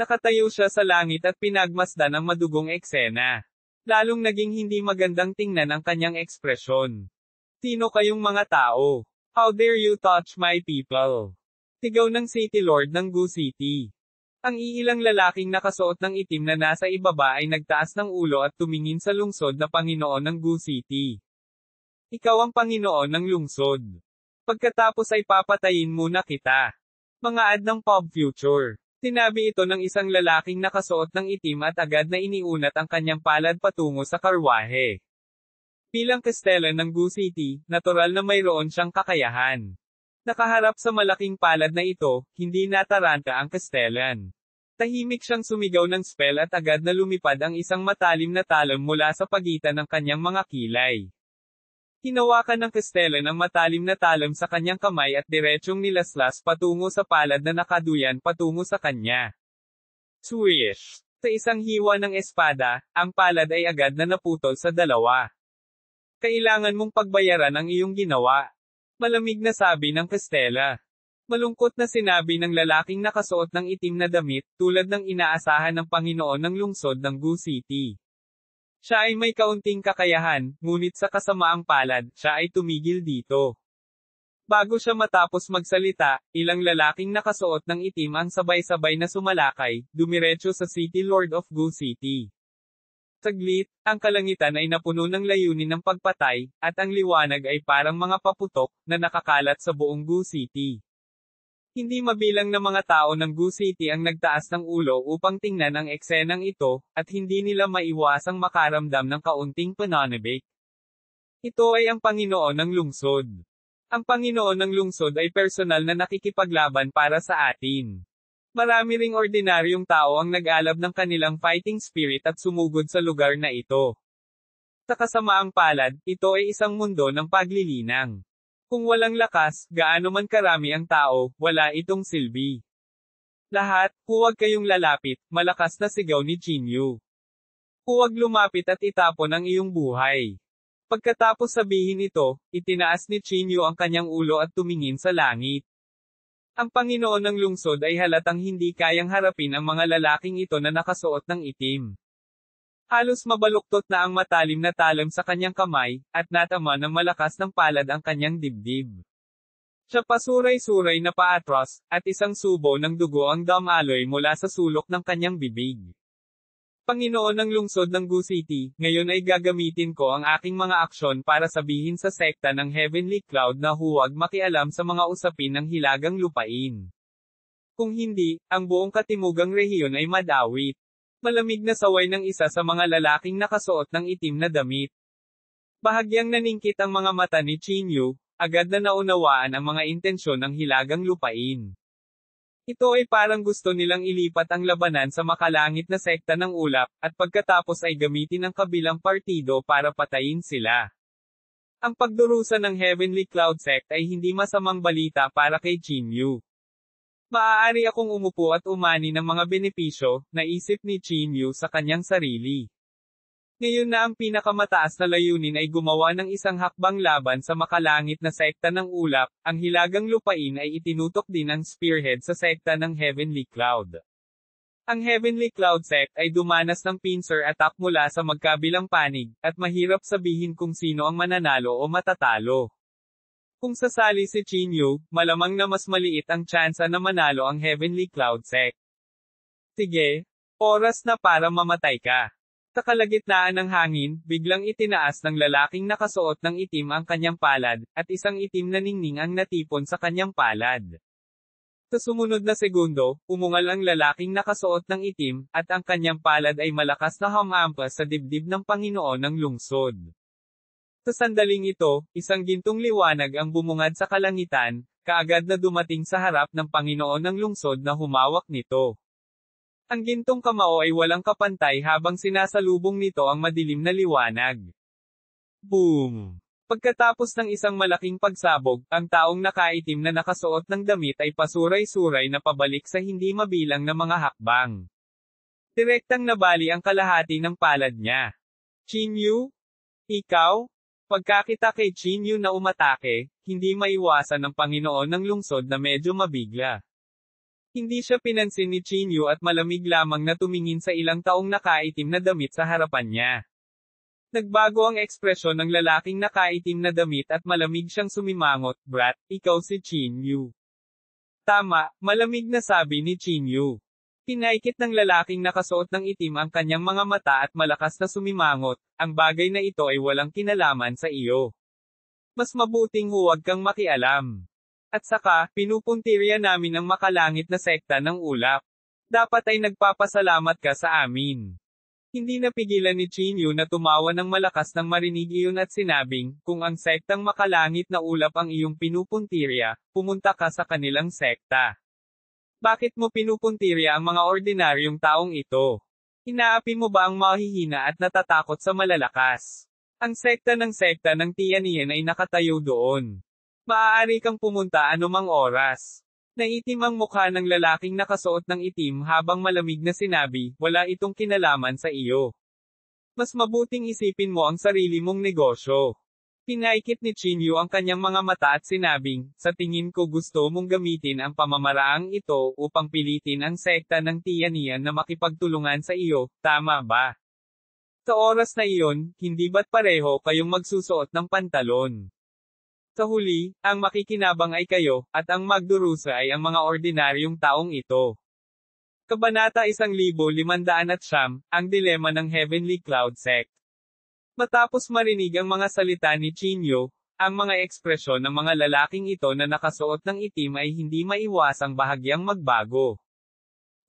Nakatayo siya sa langit at pinagmasdan ang madugong eksena. Lalong naging hindi magandang tingnan ang kanyang ekspresyon. Sino kayong mga tao? How dare you touch my people? Sigaw ng City Lord ng Gu City. Ang iilang lalaking nakasuot ng itim na nasa ibaba ay nagtaas ng ulo at tumingin sa lungsod na Panginoon ng Gu City. Ikaw ang Panginoon ng lungsod. Pagkatapos ay papatayin muna kita. Mga ad ng Pop Future. Sinabi ito ng isang lalaking nakasuot ng itim at agad na iniunat ang kanyang palad patungo sa karwahe. Bilang Castellan ng Gu City, natural na mayroon siyang kakayahan. Nakaharap sa malaking palad na ito, hindi nataranta ang Castellan. Tahimik siyang sumigaw ng spell at agad na lumipad ang isang matalim na talon mula sa pagitan ng kanyang mga kilay. Hinawakan ng Castellan ang matalim na talam sa kanyang kamay at diretsyong nilaslas patungo sa palad na nakaduyan patungo sa kanya. Swish! Sa isang hiwa ng espada, ang palad ay agad na naputol sa dalawa. Kailangan mong pagbayaran ang iyong ginawa. Malamig na sabi ng Castella. Malungkot na sinabi ng lalaking nakasuot ng itim na damit, tulad ng inaasahan ng Panginoon ng lungsod ng Gu City. Siya ay may kaunting kakayahan, ngunit sa kasamaang palad, siya ay tumigil dito. Bago siya matapos magsalita, ilang lalaking nakasuot ng itim ang sabay-sabay na sumalakay, dumiretso sa City Lord of Gu City. Saglit, ang kalangitan ay napuno ng layunin ng pagpatay, at ang liwanag ay parang mga paputok, na nakakalat sa buong Gu City. Hindi mabilang na mga tao ng Gu City ang nagtaas ng ulo upang tingnan ang eksenang ito, at hindi nila maiwasang makaramdam ng kaunting pananabik. Ito ay ang Panginoon ng lungsod. Ang Panginoon ng lungsod ay personal na nakikipaglaban para sa atin. Marami ring ordinaryong tao ang nag-alab ng kanilang fighting spirit at sumugod sa lugar na ito. Sa kasamaang palad, ito ay isang mundo ng paglilinang. Kung walang lakas, gaano man karami ang tao, wala itong silbi. Lahat, huwag kayong lalapit, malakas na sigaw ni Chinyu. Huwag lumapit at itapon ang iyong buhay. Pagkatapos sabihin ito, itinaas ni Chinyu ang kanyang ulo at tumingin sa langit. Ang Panginoon ng lungsod ay halatang hindi kayang harapin ang mga lalaking ito na nakasuot ng itim. Halos mabaluktot na ang matalim na talam sa kanyang kamay, at natama ng malakas ng palad ang kanyang dibdib. Siya pasuray-suray na paatras, at isang subo ng dugo ang damaloy mula sa sulok ng kanyang bibig. Panginoon ng lungsod ng Gu City, ngayon ay gagamitin ko ang aking mga aksyon para sabihin sa sekta ng Heavenly Cloud na huwag makialam sa mga usapin ng Hilagang Lupain. Kung hindi, ang buong katimugang rehiyon ay madawit. Malamig na saway ng isa sa mga lalaking nakasuot ng itim na damit. Bahagyang naningkit ang mga mata ni Chinyu, agad na naunawaan ang mga intensyon ng Hilagang Lupain. Ito ay parang gusto nilang ilipat ang labanan sa makalangit na sekta ng ulap, at pagkatapos ay gamitin ang kabilang partido para patayin sila. Ang pagdurusa ng Heavenly Cloud Sect ay hindi masamang balita para kay Chinyu. Maaari akong umupo at umani ng mga benepisyo, naisip ni Chinyu sa kanyang sarili. Ngayon na ang pinakamataas na layunin ay gumawa ng isang hakbang laban sa makalangit na sekta ng ulap, ang Hilagang Lupain ay itinutok din ang spearhead sa sekta ng Heavenly Cloud. Ang Heavenly Cloud Sect ay dumanas ng pincer attack mula sa magkabilang panig, at mahirap sabihin kung sino ang mananalo o matatalo. Kung sasali si Chinyu, malamang na mas maliit ang tsansa na manalo ang Heavenly Cloud Sect. Sige, oras na para mamatay ka. Sa kalagitnaan ng hangin, biglang itinaas ng lalaking nakasuot ng itim ang kanyang palad, at isang itim na ningning ang natipon sa kanyang palad. Sa sumunod na segundo, umungal ang lalaking nakasuot ng itim, at ang kanyang palad ay malakas na humampas sa dibdib ng Panginoon ng lungsod. Sa sandaling ito, isang gintong liwanag ang bumungad sa kalangitan, kaagad na dumating sa harap ng Panginoon ng lungsod na humawak nito. Ang gintong kamao ay walang kapantay habang sinasalubong nito ang madilim na liwanag. Boom! Pagkatapos ng isang malaking pagsabog, ang taong nakaitim na nakasuot ng damit ay pasuray-suray na pabalik sa hindi mabilang na mga hakbang. Direktang nabali ang kalahati ng palad niya. Chinyu? Ikaw? Pagkakita kay Chinyu na umatake, hindi maiwasan ng Panginoon ng lungsod na medyo mabigla. Hindi siya pinansin ni Chinyu at malamig lamang na tumingin sa ilang taong nakaitim na damit sa harapan niya. Nagbago ang ekspresyon ng lalaking nakaitim na damit at malamig siyang sumimangot, "Brat, ikaw si Chinyu." "Tama," malamig na sabi ni Chinyu. Pinaikit ng lalaking nakasuot ng itim ang kanyang mga mata at malakas na sumimangot, "Ang bagay na ito ay walang kinalaman sa iyo. Mas mabuting huwag kang makialam. At saka, pinupuntirya namin ang makalangit na sekta ng ulap. Dapat ay nagpapasalamat ka sa amin." Hindi napigilan ni Chinyu na tumawa ng malakas nang marinig iyon at sinabing, "Kung ang sektang makalangit na ulap ang iyong pinupuntirya, pumunta ka sa kanilang sekta. Bakit mo pinupuntirya ang mga ordinaryong taong ito? Inaapi mo ba ang mahihina at natatakot sa malalakas? Ang sekta ng Tianyan ay nakatayo doon. Maaari kang pumunta anumang oras." Naitim ang mukha ng lalaking nakasuot ng itim habang malamig na sinabi, "Wala itong kinalaman sa iyo. Mas mabuting isipin mo ang sarili mong negosyo." Pinaikit ni Chinyu ang kanyang mga mata at sinabing, "Sa tingin ko gusto mong gamitin ang pamamaraang ito upang pilitin ang sekta ng Tianyan na makipagtulungan sa iyo, tama ba? Sa oras na iyon, hindi ba't pareho kayong magsusuot ng pantalon? Sa huli, ang makikinabang ay kayo, at ang magdurusa ay ang mga ordinaryong taong ito." Kabanata 1509, ang dilema ng Heavenly Cloud Sect. Matapos marinig ang mga salita ni Chinyu, ang mga ekspresyon ng mga lalaking ito na nakasuot ng itim ay hindi maiwasang bahagyang magbago.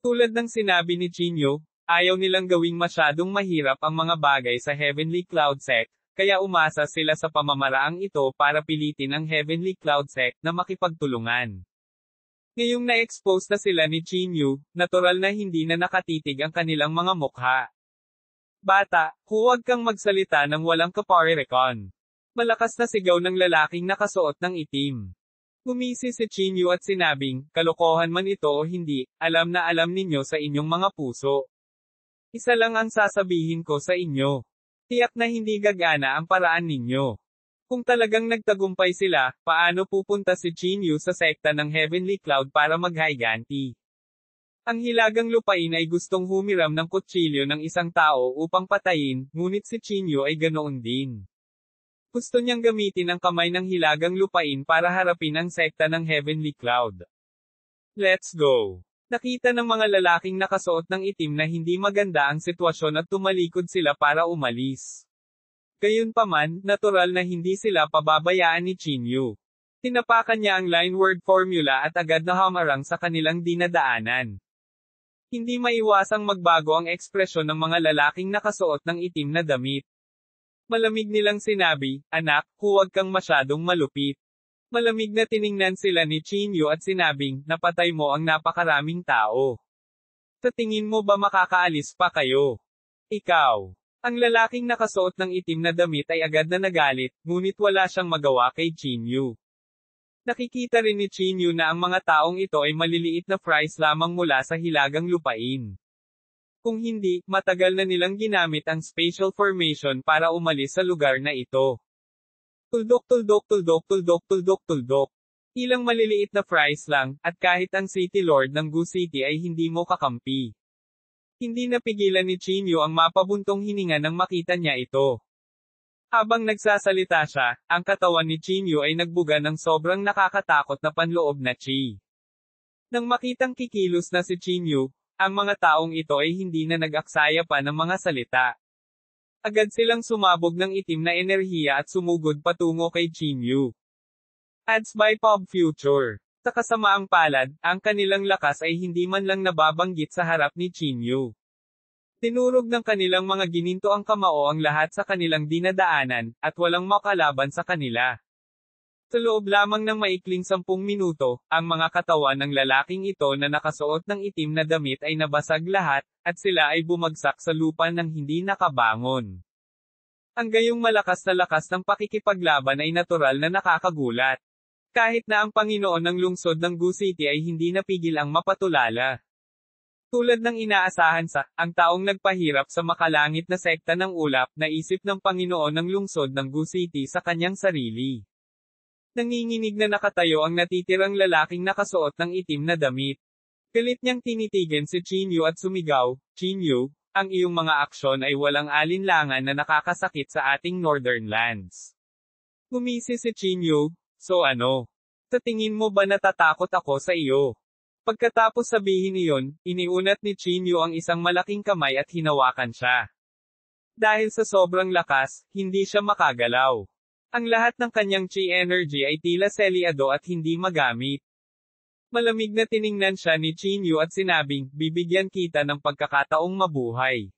Tulad ng sinabi ni Chinyu, ayaw nilang gawing masyadong mahirap ang mga bagay sa Heavenly Cloud Sect, kaya umasa sila sa pamamaraang ito para pilitin ang Heavenly Cloud Sect na makipagtulungan. Ngayong na-expose na sila ni Chinyu, natural na hindi na nakatitig ang kanilang mga mukha. "Bata, huwag kang magsalita ng walang kaparerekon." Malakas na sigaw ng lalaking nakasuot ng itim. Gumisi si Chinyu at sinabing, "Kalokohan man ito o hindi, alam na alam ninyo sa inyong mga puso. Isa lang ang sasabihin ko sa inyo. Tiyak na hindi gagana ang paraan ninyo. Kung talagang nagtagumpay sila, paano pupunta si Chinyu sa sekta ng Heavenly Cloud para maghiganti? Ang hilagang lupain ay gustong humiram ng kutsilyo ng isang tao upang patayin, ngunit si Chinyu ay ganoon din. Gusto niyang gamitin ang kamay ng hilagang lupain para harapin ang sekta ng Heavenly Cloud. Let's go! Nakita ng mga lalaking nakasuot ng itim na hindi maganda ang sitwasyon at tumalikod sila para umalis. Gayunpaman, natural na hindi sila pababayaan ni Chinyu. Tinapakan niya ang line word formula at agad na hamarang sa kanilang dinadaanan. Hindi maiwasang magbago ang ekspresyon ng mga lalaking nakasuot ng itim na damit. Malamig nilang sinabi, "Anak, huwag kang masyadong malupit." Malamig na tiningnan sila ni Chinyu at sinabing, "Napatay mo ang napakaraming tao. Sa tingin mo ba makakaalis pa kayo? Ikaw." Ang lalaking nakasuot ng itim na damit ay agad na nagalit, ngunit wala siyang magawa kay Chinyu. Nakikita rin ni Chinyu na ang mga taong ito ay maliliit na fries lamang mula sa hilagang lupain. Kung hindi, matagal na nilang ginamit ang spatial formation para umalis sa lugar na ito. Tuldok tuldok tuldok tuldok tuldok tuldok. Ilang maliliit na fries lang, at kahit ang City Lord ng Gu City ay hindi mo kakampi. Hindi napigilan ni Chinyu ang mapabuntong hininga nang makita niya ito. Habang nagsasalita siya, ang katawan ni Chinyu ay nagbuga ng sobrang nakakatakot na panloob na chi. Nang makitang kikilos na si Chinyu, ang mga taong ito ay hindi na nag-aksaya pa ng mga salita. Agad silang sumabog ng itim na enerhiya at sumugod patungo kay Chinyu. Ads by Pop Future. Sa kasamaang palad, ang kanilang lakas ay hindi man lang nababanggit sa harap ni Chinyu. Tinurog ng kanilang mga gininto ang kamao ang lahat sa kanilang dinadaanan, at walang makalaban sa kanila. Sa loob lamang ng maikling 10 minuto, ang mga katawan ng lalaking ito na nakasuot ng itim na damit ay nabasag lahat, at sila ay bumagsak sa lupa nang hindi nakabangon. Ang gayong malakas na lakas ng pakikipaglaban ay natural na nakakagulat. Kahit na ang Panginoon ng lungsod ng Gu City ay hindi napigil ang mapatulala. Tulad ng inaasahan ang taong nagpahirap sa makalangit na sekta ng ulap, naisip ng Panginoon ng lungsod ng Gu City sa kanyang sarili. Nanginginig na nakatayo ang natitirang lalaking nakasuot ng itim na damit. Galit niyang tinitigan si Chinyu at sumigaw, "Chinyu, ang iyong mga aksyon ay walang alinlangan na nakakasakit sa ating Northern Lands." Ngumisi si Chinyu, "So ano? Sa tingin mo ba natatakot ako sa iyo?" Pagkatapos sabihin iyon, iniunat ni Chinyu ang isang malaking kamay at hinawakan siya. Dahil sa sobrang lakas, hindi siya makagalaw. Ang lahat ng kanyang chi energy ay tila selyado at hindi magamit. Malamig na tiningnan siya ni Chinyu at sinabing, "Bibigyan kita ng pagkakataong mabuhay.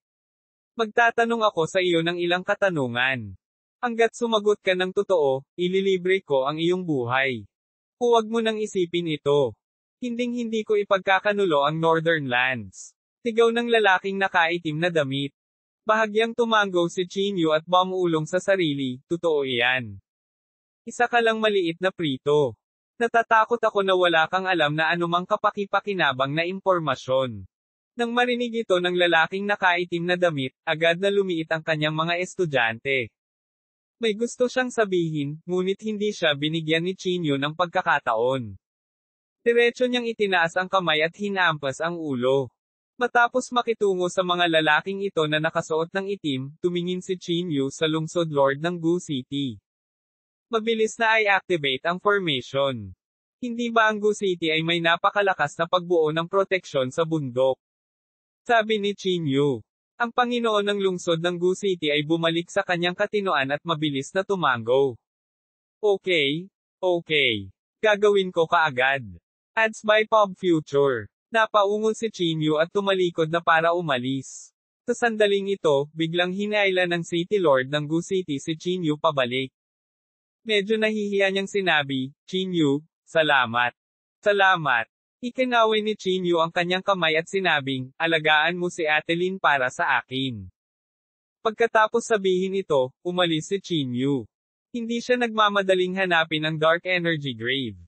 Magtatanong ako sa iyo ng ilang katanungan. Hanggat sumagot ka ng totoo, ililibre ko ang iyong buhay. Huwag mo nang isipin ito. Hinding-hindi ko ipagkakanulo ang Northern Lands." Sigaw ng lalaking nakaitim na damit. Bahagyang tumango si Chinyu at bumulong sa sarili, "Totoo iyan. Isa ka lang maliit na prito. Natatakot ako na wala kang alam na anumang kapaki-pakinabang na impormasyon." Nang marinig ito ng lalaking nakaitim na damit, agad na lumiit ang kanyang mga estudyante. May gusto siyang sabihin, ngunit hindi siya binigyan ni Chinyu ng pagkakataon. Diretso niyang itinaas ang kamay at hinampas ang ulo. Matapos makitungo sa mga lalaking ito na nakasuot ng itim, tumingin si Chinyu sa lungsod lord ng Gu City. Mabilis na i-activate ang formation. Hindi ba ang Gu City ay may napakalakas na pagbuo ng proteksyon sa bundok? Sabi ni Chinyu. Ang Panginoon ng lungsod ng Gu City ay bumalik sa kanyang katinoan at mabilis na tumango. Okay. Gagawin ko kaagad. Ads by Pop Future. Napaungol si Chinyu at tumalikod na para umalis. Sa sandaling ito, biglang hinailan ng City Lord ng Gu City si Chinyu pabalik. Medyo nahihiya niyang sinabi, "Chinyu, salamat. Salamat." Ikinaway ni Chinyu ang kanyang kamay at sinabing, "Alagaan mo si Atelin para sa akin." Pagkatapos sabihin ito, umalis si Chinyu. Hindi siya nagmamadaling hanapin ang Dark Energy Grave.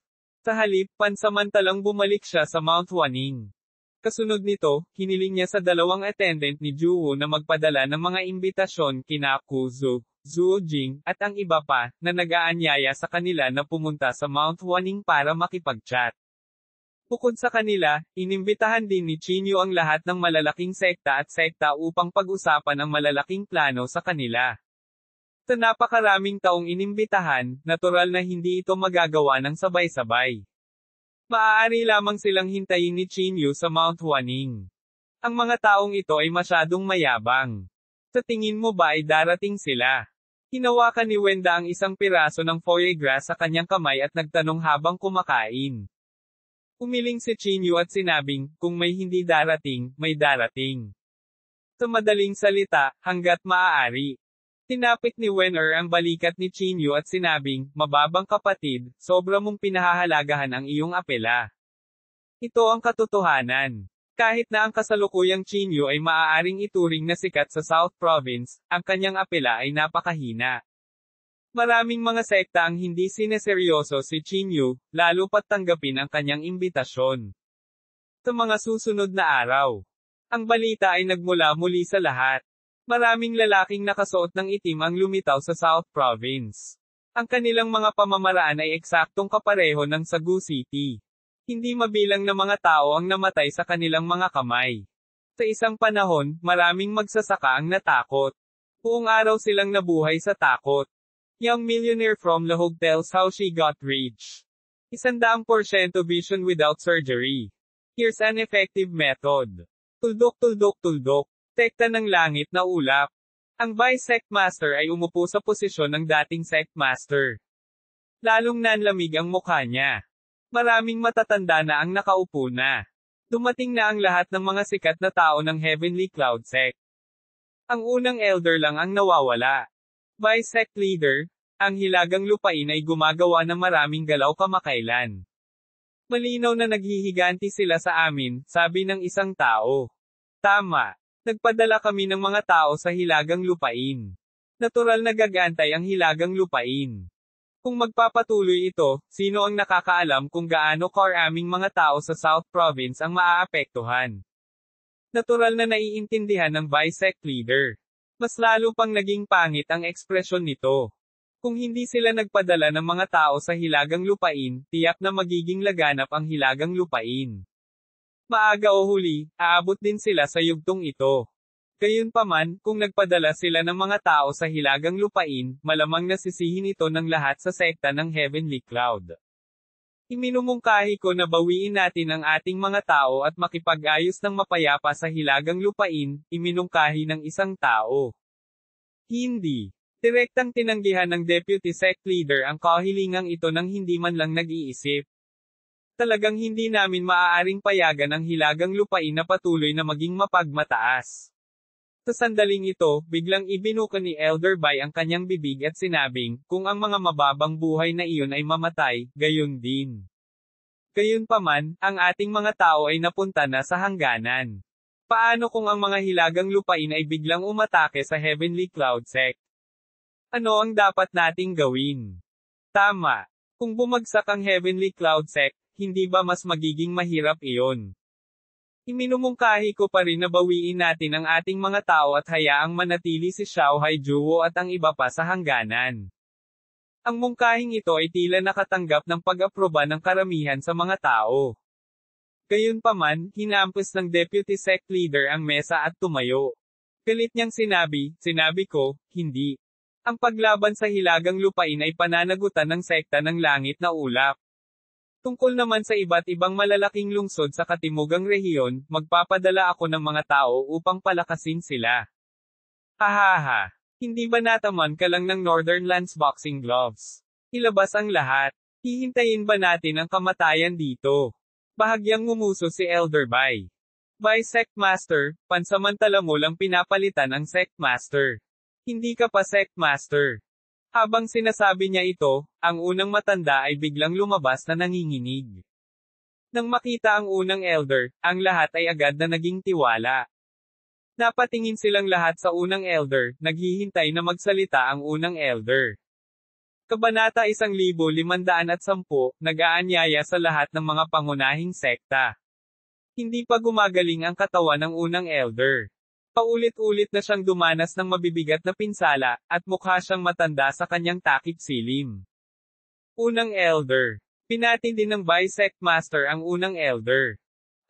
Sa halip, pansamantalang bumalik siya sa Mount Wanning. Kasunod nito, hiniling niya sa dalawang attendant ni Juwo na magpadala ng mga imbitasyon kina Kuzu, Zuo Jing, at ang iba pa, na nag-aanyaya sa kanila na pumunta sa Mount Wanning para makipag-chat. Bukod sa kanila, inimbitahan din ni Chinyu ang lahat ng malalaking sekta at sekta upang pag-usapan ang malalaking plano sa kanila. Sa napakaraming taong inimbitahan, natural na hindi ito magagawa ng sabay-sabay. Maaari lamang silang hintayin ni Chinyu sa Mount Wanning. Ang mga taong ito ay masyadong mayabang. Sa tingin mo ba ay darating sila? Hinawakan ni Wenda ang isang piraso ng foie gras sa kanyang kamay at nagtanong habang kumakain. Umiling si Chinyu at sinabing, "Kung may hindi darating, may darating." Sa madaling salita, hanggat maaari. Tinapik ni Wen'er ang balikat ni Chinyu at sinabing, "Mababang kapatid, sobra mong pinahahalagahan ang iyong apela. Ito ang katotohanan. Kahit na ang kasalukuyang Chinyu ay maaaring ituring na sikat sa South Province, ang kanyang apela ay napakahina. Maraming mga sekta ang hindi sineseryoso si Chinyu, lalo pat tanggapin ang kanyang imbitasyon." Sa mga susunod na araw, ang balita ay nagmula muli sa lahat. Maraming lalaking nakasuot ng itim ang lumitaw sa South Province. Ang kanilang mga pamamaraan ay eksaktong kapareho ng sa Gu City. Hindi mabilang na mga tao ang namatay sa kanilang mga kamay. Sa isang panahon, maraming magsasaka ang natakot. Buong araw silang nabuhay sa takot. Young millionaire from Lahog tells how she got rich. 100% vision without surgery. Here's an effective method. Tuldok. Sekta ng langit na ulap. Ang Vice Sect Master ay umupo sa posisyon ng dating Sect Master. Lalong nanlamig ang mukha niya. Maraming matatanda na ang nakaupo na. Dumating na ang lahat ng mga sikat na tao ng Heavenly Cloud Sect. Ang unang elder lang ang nawawala. Vice Sect Leader, ang Hilagang Lupain ay gumagawa ng maraming galaw kamakailan. Malinaw na naghihiganti sila sa amin, sabi ng isang tao. Tama. Nagpadala kami ng mga tao sa Hilagang Lupain. Natural na gagantay ang Hilagang Lupain. Kung magpapatuloy ito, sino ang nakakaalam kung gaano karaming mga tao sa South Province ang maaapektuhan? Natural na naiintindihan ng Vice Sect Leader. Mas lalo pang naging pangit ang ekspresyon nito. Kung hindi sila nagpadala ng mga tao sa Hilagang Lupain, tiyak na magiging laganap ang Hilagang Lupain. Maaga o huli, aabot din sila sa yugtong ito. Gayunpaman, kung nagpadala sila ng mga tao sa Hilagang Lupain, malamang nasisihin ito ng lahat sa sekta ng Heavenly Cloud. Iminumungkahi ko na bawiin natin ang ating mga tao at makipag-ayos ng mapayapa sa Hilagang Lupain, iminungkahi ng isang tao. Hindi. Direktang tinanggihan ng Deputy Sect Leader ang kahilingang ito nang hindi man lang nag-iisip. Talagang hindi namin maaaring payagan ang Hilagang Lupain na patuloy na maging mapagmataas. Sa sandaling ito, biglang ibinuka ni Elder Bai ang kanyang bibig at sinabing, kung ang mga mababang buhay na iyon ay mamatay, gayon din. Gayunpaman, ang ating mga tao ay napunta na sa hangganan. Paano kung ang mga Hilagang Lupain ay biglang umatake sa Heavenly Cloud Sect? Ano ang dapat nating gawin? Tama. Kung bumagsak ang Heavenly Cloud Sect, hindi ba mas magiging mahirap iyon? Iminumungkahi ko pa rin na bawiin natin ang ating mga tao at hayaang manatili si Xiao Haijuo at ang iba pa sa hangganan. Ang mungkahing ito ay tila nakatanggap ng pag-aproba ng karamihan sa mga tao. Gayunpaman, hinampas ng Deputy Sect Leader ang mesa at tumayo. Galit niyang sinabi ko, hindi. Ang paglaban sa Hilagang Lupain ay pananagutan ng sekta ng langit na ulap. Tungkol naman sa iba't ibang malalaking lungsod sa katimugang rehiyon, magpapadala ako ng mga tao upang palakasin sila. Hahaha. Hindi ba nataman ka lang ng Northern Lands boxing gloves? Ilabas ang lahat. Hihintayin ba natin ang kamatayan dito? Bahagyang ngumuso si Elder Bai. By Sect Master, pansamantala mo lang pinapalitan ang Sect Master. Hindi ka pa Sect Master. Habang sinasabi niya ito, ang unang matanda ay biglang lumabas na nanginginig. Nang makita ang unang elder, ang lahat ay agad na naging tiwala. Napatingin silang lahat sa unang elder, naghihintay na magsalita ang unang elder. Kabanata 1510, nag-aanyaya sa lahat ng mga pangunahing sekta. Hindi pa gumagaling ang katawan ng unang elder. Paulit-ulit na siyang dumanas ng mabibigat na pinsala, at mukha siyang matanda sa kanyang takip silim. Unang elder. Pinati din ng Vice Sect Master ang unang elder.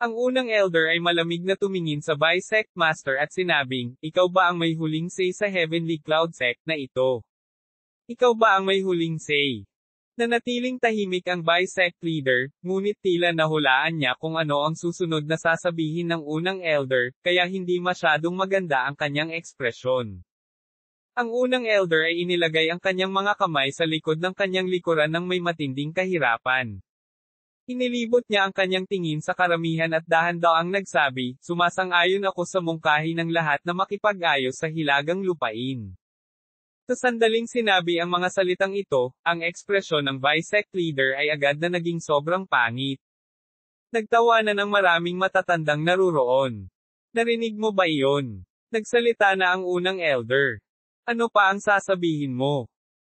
Ang unang elder ay malamig na tumingin sa Vice Sect Master at sinabing, ikaw ba ang may huling say sa Heavenly Cloud Sect na ito? Ikaw ba ang may huling say? Nanatiling tahimik ang Vice Sect Leader, ngunit tila nahulaan niya kung ano ang susunod na sasabihin ng unang elder, kaya hindi masyadong maganda ang kanyang ekspresyon. Ang unang elder ay inilagay ang kanyang mga kamay sa likod ng kanyang likuran ng may matinding kahirapan. Inilibot niya ang kanyang tingin sa karamihan at dahan-daang nagsabi, sumasang-ayon ako sa mungkahi ng lahat na makipag-ayos sa Hilagang Lupain. Sa sandaling sinabi ang mga salitang ito, ang ekspresyon ng Vice Sect Leader ay agad na naging sobrang pangit. Nagtawanan ng maraming matatandang naruroon. Narinig mo ba iyon? Nagsalita na ang unang elder. Ano pa ang sasabihin mo?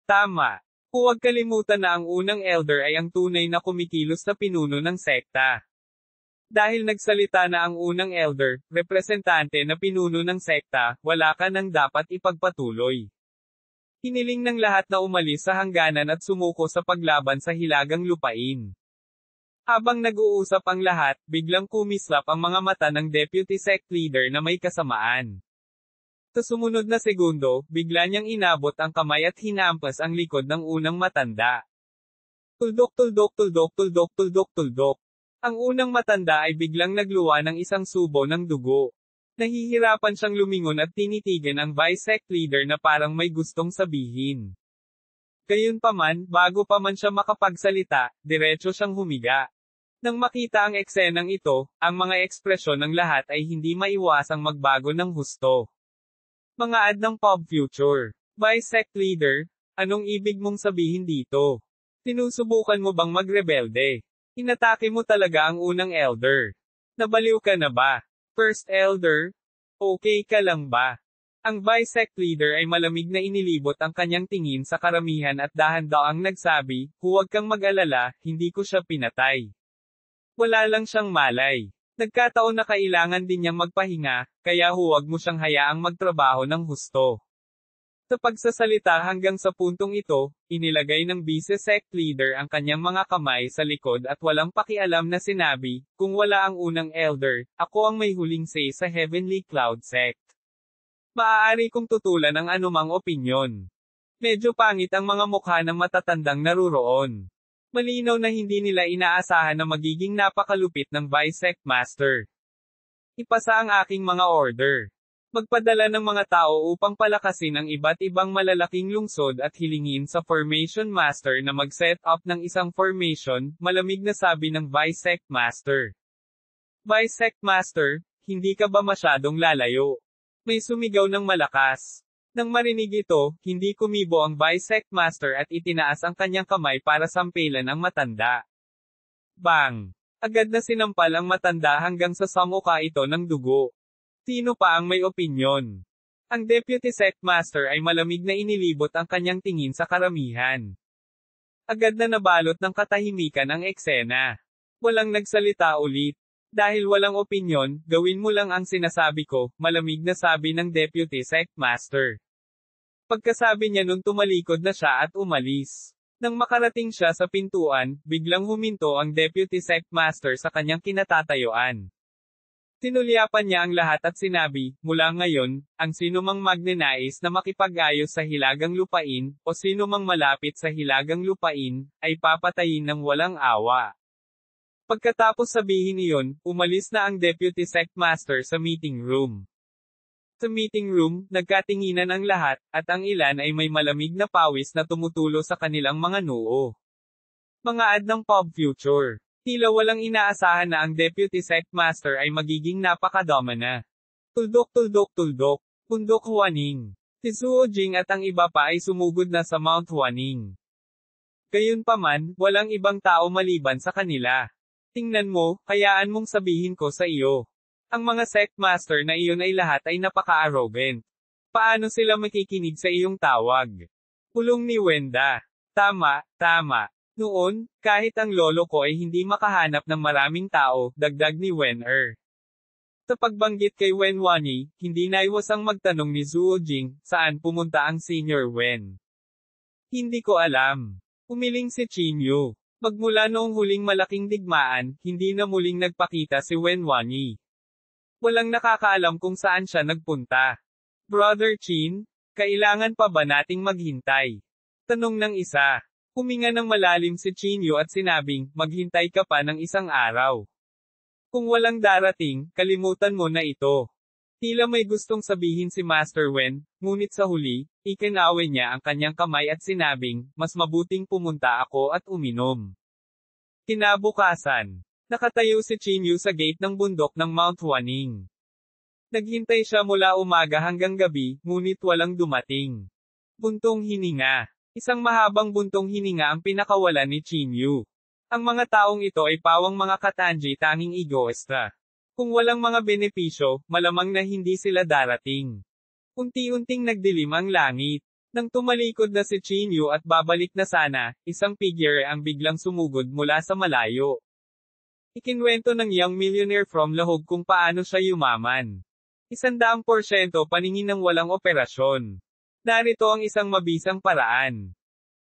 Tama. Huwag kalimutan na ang unang elder ay ang tunay na kumikilos na pinuno ng sekta. Dahil nagsalita na ang unang elder, representante na pinuno ng sekta, wala ka nang dapat ipagpatuloy. Hiniling ng lahat na umalis sa hangganan at sumuko sa paglaban sa Hilagang Lupain. Habang nag-uusap ang lahat, biglang kumislap ang mga mata ng Deputy Sect Leader na may kasamaan. Sa sumunod na segundo, bigla niyang inabot ang kamay at hinampas ang likod ng unang matanda. Tuldok tuldok tuldok tuldok tuldok tuldok. Ang unang matanda ay biglang nagluwa ng isang subo ng dugo. Nahihirapan siyang lumingon at tinitigan ang Vice Sect Leader na parang may gustong sabihin. Gayunpaman, bago pa man siya makapagsalita, diretso siyang humiga. Nang makita ang eksenang ito, ang mga ekspresyon ng lahat ay hindi maiwasang magbago ng husto. Mga ad ng Pop Future. Bisect Leader, anong ibig mong sabihin dito? Sinusubukan mo bang magrebelde? Inatake mo talaga ang unang elder. Nabaliw ka na ba? First elder? Okay ka lang ba? Ang bisect leader ay malamig na inilibot ang kanyang tingin sa karamihan at dahan-daang nagsabi, huwag kang mag-alala, hindi ko siya pinatay. Wala lang siyang malay. Nagkataon na kailangan din niyang magpahinga, kaya huwag mo siyang hayaang magtrabaho ng husto. Sa pagsasalita hanggang sa puntong ito, inilagay ng vice-sect leader ang kanyang mga kamay sa likod at walang pakialam na sinabi, kung wala ang unang elder, ako ang may huling say sa Heavenly Cloud Sect. Maaari kong tutulan ang anumang opinyon. Medyo pangit ang mga mukha ng matatandang naruroon. Malinaw na hindi nila inaasahan na magiging napakalupit ng Bisect Master. Ipasa ang aking mga order. Magpadala ng mga tao upang palakasin ang iba't ibang malalaking lungsod at hilingin sa Formation Master na mag-set up ng isang formation, malamig na sabi ng Bisect Master. Bisect Master, hindi ka ba masyadong lalayo? May sumigaw ng malakas. Nang marinig ito, hindi kumibo ang Bisect Master at itinaas ang kanyang kamay para sampilan ang matanda. Bang! Agad na sinampal ang matanda hanggang sa samuka ito ng dugo. Sino pa ang may opinyon? Ang Deputy Sect Master ay malamig na inilibot ang kanyang tingin sa karamihan. Agad na nabalot ng katahimikan ang eksena. Walang nagsalita ulit. Dahil walang opinyon, gawin mo lang ang sinasabi ko, malamig na sabi ng Deputy Sect Master. Pagkasabi niya nun tumalikod na siya at umalis. Nang makarating siya sa pintuan, biglang huminto ang Deputy Sect Master sa kanyang kinatatayuan. Tinulyapan niya ang lahat at sinabi, mula ngayon, ang sinumang magnanais na makipag-ayos sa hilagang lupain, o sinumang malapit sa hilagang lupain, ay papatayin ng walang awa. Pagkatapos sabihin iyon, umalis na ang Deputy Sect Master sa meeting room. Sa meeting room, nagkatinginan ang lahat, at ang ilan ay may malamig na pawis na tumutulo sa kanilang mga noo. Mga ad ng Pop Future. Tila walang inaasahan na ang Deputy Sect Master ay magiging napakadama na. Tuldok tuldok tuldok, Bundok Huaning. Si Zuo Jing at ang iba pa ay sumugod na sa Mount Huaning. Gayunpaman, walang ibang tao maliban sa kanila. Tingnan mo, hayaan mong sabihin ko sa iyo. Ang mga sect master na iyon ay lahat ay napaka-arrogant. Paano sila makikinig sa iyong tawag? Pulong ni Wenda. Tama, tama. Noon, kahit ang lolo ko ay hindi makahanap ng maraming tao, dagdag ni Wen-er. Sa pagbanggit kay Wen Wani, hindi naiwasang magtanong ni Zuo Jing, saan pumunta ang Senior Wen? Hindi ko alam. Umiling si Qin Yu. Magmula noong huling malaking digmaan, hindi na muling nagpakita si Wen Wani. Walang nakakaalam kung saan siya nagpunta. Brother Qin, kailangan pa ba nating maghintay? Tanong ng isa. Huminga ng malalim si Qin Yu at sinabing, maghintay ka pa ng isang araw. Kung walang darating, kalimutan mo na ito. Tila may gustong sabihin si Master Wen, ngunit sa huli, ikinawe niya ang kanyang kamay at sinabing, mas mabuting pumunta ako at uminom. Kinabukasan, nakatayo si Qin Yu sa gate ng bundok ng Mount Huaning. Naghintay siya mula umaga hanggang gabi, ngunit walang dumating. Buntong hininga. Isang mahabang buntong hininga ang pinakawalan ni Qin Yu. Ang mga taong ito ay pawang mga katanji tanging egoista. Kung walang mga benepisyo, malamang na hindi sila darating. Unti-unting nagdilim ang langit. Nang tumalikod na si Qin Yu at babalik na sana, isang figure ang biglang sumugod mula sa malayo. Ikinwento ng young millionaire from Lahog kung paano siya yumaman. 100% paningin ng walang operasyon. Narito ang isang mabisang paraan.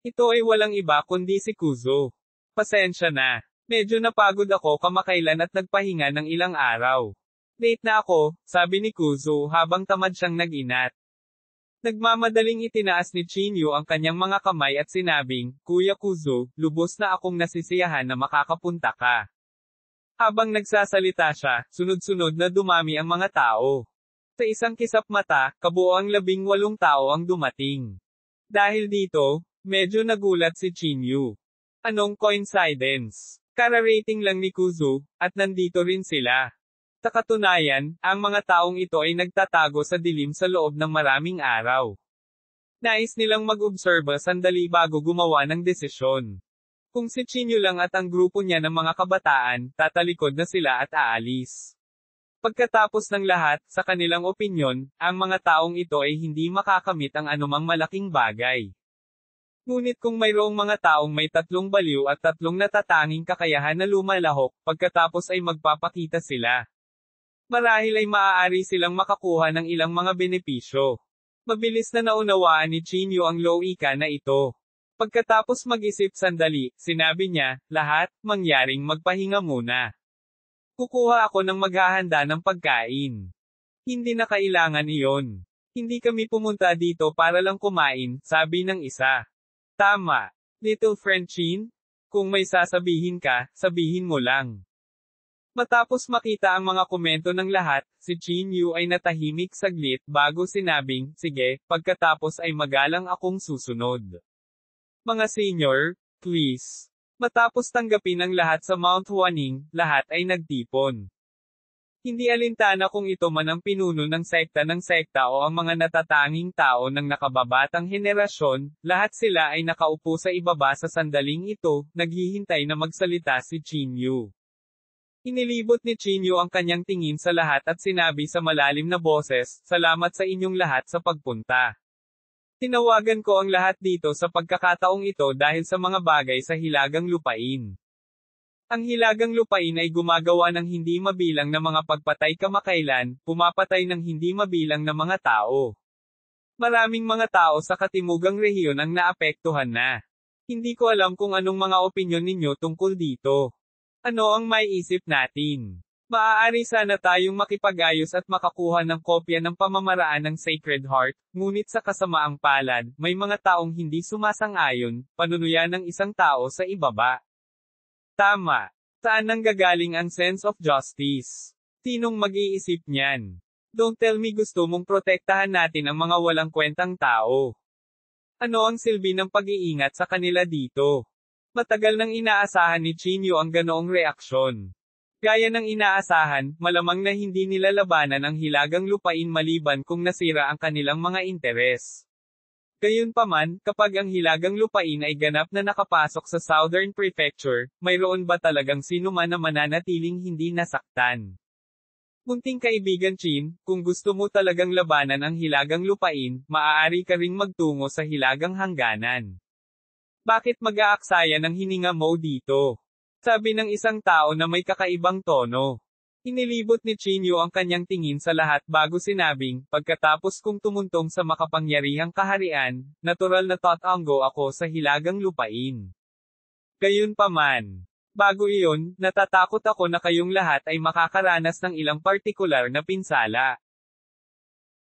Ito ay walang iba kundi si Kuzo. Pasensya na. Medyo napagod ako kamakailan at nagpahinga ng ilang araw. Late na ako, sabi ni Kuzo habang tamad siyang nag-inat. Nagmamadaling itinaas ni Qin Yu ang kanyang mga kamay at sinabing, Kuya Kuzo, lubos na akong nasisiyahan na makakapunta ka. Habang nagsasalita siya, sunod-sunod na dumami ang mga tao. Sa isang kisap mata, kabuoang 18 tao ang dumating. Dahil dito, medyo nagulat si Qin Yu. Anong coincidence? Kara-rating lang ni Kuzo, at nandito rin sila. Sa katunayan, ang mga taong ito ay nagtatago sa dilim sa loob ng maraming araw. Nais nilang mag-obserba sandali bago gumawa ng desisyon. Kung si Chinyo lang at ang grupo niya ng mga kabataan, tatalikod na sila at aalis. Pagkatapos ng lahat, sa kanilang opinyon, ang mga taong ito ay hindi makakamit ang anumang malaking bagay. Ngunit kung mayroong mga taong may tatlong baliw at tatlong natatanging kakayahan na lumalahok, pagkatapos ay magpapakita sila. Marahil ay maaari silang makakuha ng ilang mga benepisyo. Mabilis na naunawaan ni Chinyo ang loika na ito. Pagkatapos mag-isip sandali, sinabi niya, lahat, mangyaring magpahinga muna. Kukuha ako ng maghahanda ng pagkain. Hindi na kailangan iyon. Hindi kami pumunta dito para lang kumain, sabi ng isa. Tama. Little Francine? Kung may sasabihin ka, sabihin mo lang. Matapos makita ang mga komento ng lahat, si Chinyo ay natahimik saglit bago sinabing, sige, pagkatapos ay magalang akong susunod. Mga senior, please. Matapos tanggapin ang lahat sa Mount Huaning, lahat ay nagtipon. Hindi alintana kung ito man ang pinuno ng sekta o ang mga natatanging tao ng nakababatang henerasyon, lahat sila ay nakaupo sa ibaba sa sandaling ito, naghihintay na magsalita si Chinyo. Inilibot ni Chinyo ang kanyang tingin sa lahat at sinabi sa malalim na boses, salamat sa inyong lahat sa pagpunta. Tinawagan ko ang lahat dito sa pagkakataong ito dahil sa mga bagay sa Hilagang Lupain. Ang Hilagang Lupain ay gumagawa ng hindi mabilang na mga pagpatay kamakailan, pumapatay ng hindi mabilang na mga tao. Maraming mga tao sa katimugang rehiyon ang naapektuhan na. Hindi ko alam kung anong mga opinyon ninyo tungkol dito. Ano ang maiisip natin? Maaari sana tayong makipag-ayos at makakuha ng kopya ng pamamaraan ng Sacred Heart, ngunit sa kasamaang palad, may mga taong hindi sumasang-ayon, panunuyan ng isang tao sa ibaba. Tama. Saan nanggagaling ang sense of justice? Sinong mag-iisip niyan? Don't tell me gusto mong protektahan natin ang mga walang kwentang tao. Ano ang silbi ng pag-iingat sa kanila dito? Matagal nang inaasahan ni Chinyo ang ganoong reaksyon. Gaya ng inaasahan, malamang na hindi nila labanan ang Hilagang Lupain maliban kung nasira ang kanilang mga interes. Gayunpaman, kapag ang Hilagang Lupain ay ganap na nakapasok sa Southern Prefecture, mayroon ba talagang sinuman na mananatiling hindi nasaktan? Munting kaibigan Chin, kung gusto mo talagang labanan ang Hilagang Lupain, maaari ka ring magtungo sa Hilagang Hangganan. Bakit mag-aaksaya ng hininga mo dito? Sabi ng isang tao na may kakaibang tono. Inilibot ni Chinyo ang kanyang tingin sa lahat bago sinabing, pagkatapos kong tumuntong sa makapangyarihang kaharian, natural na tatango ako sa Hilagang Lupain. Gayunpaman. Bago iyon, natatakot ako na kayong lahat ay makakaranas ng ilang partikular na pinsala.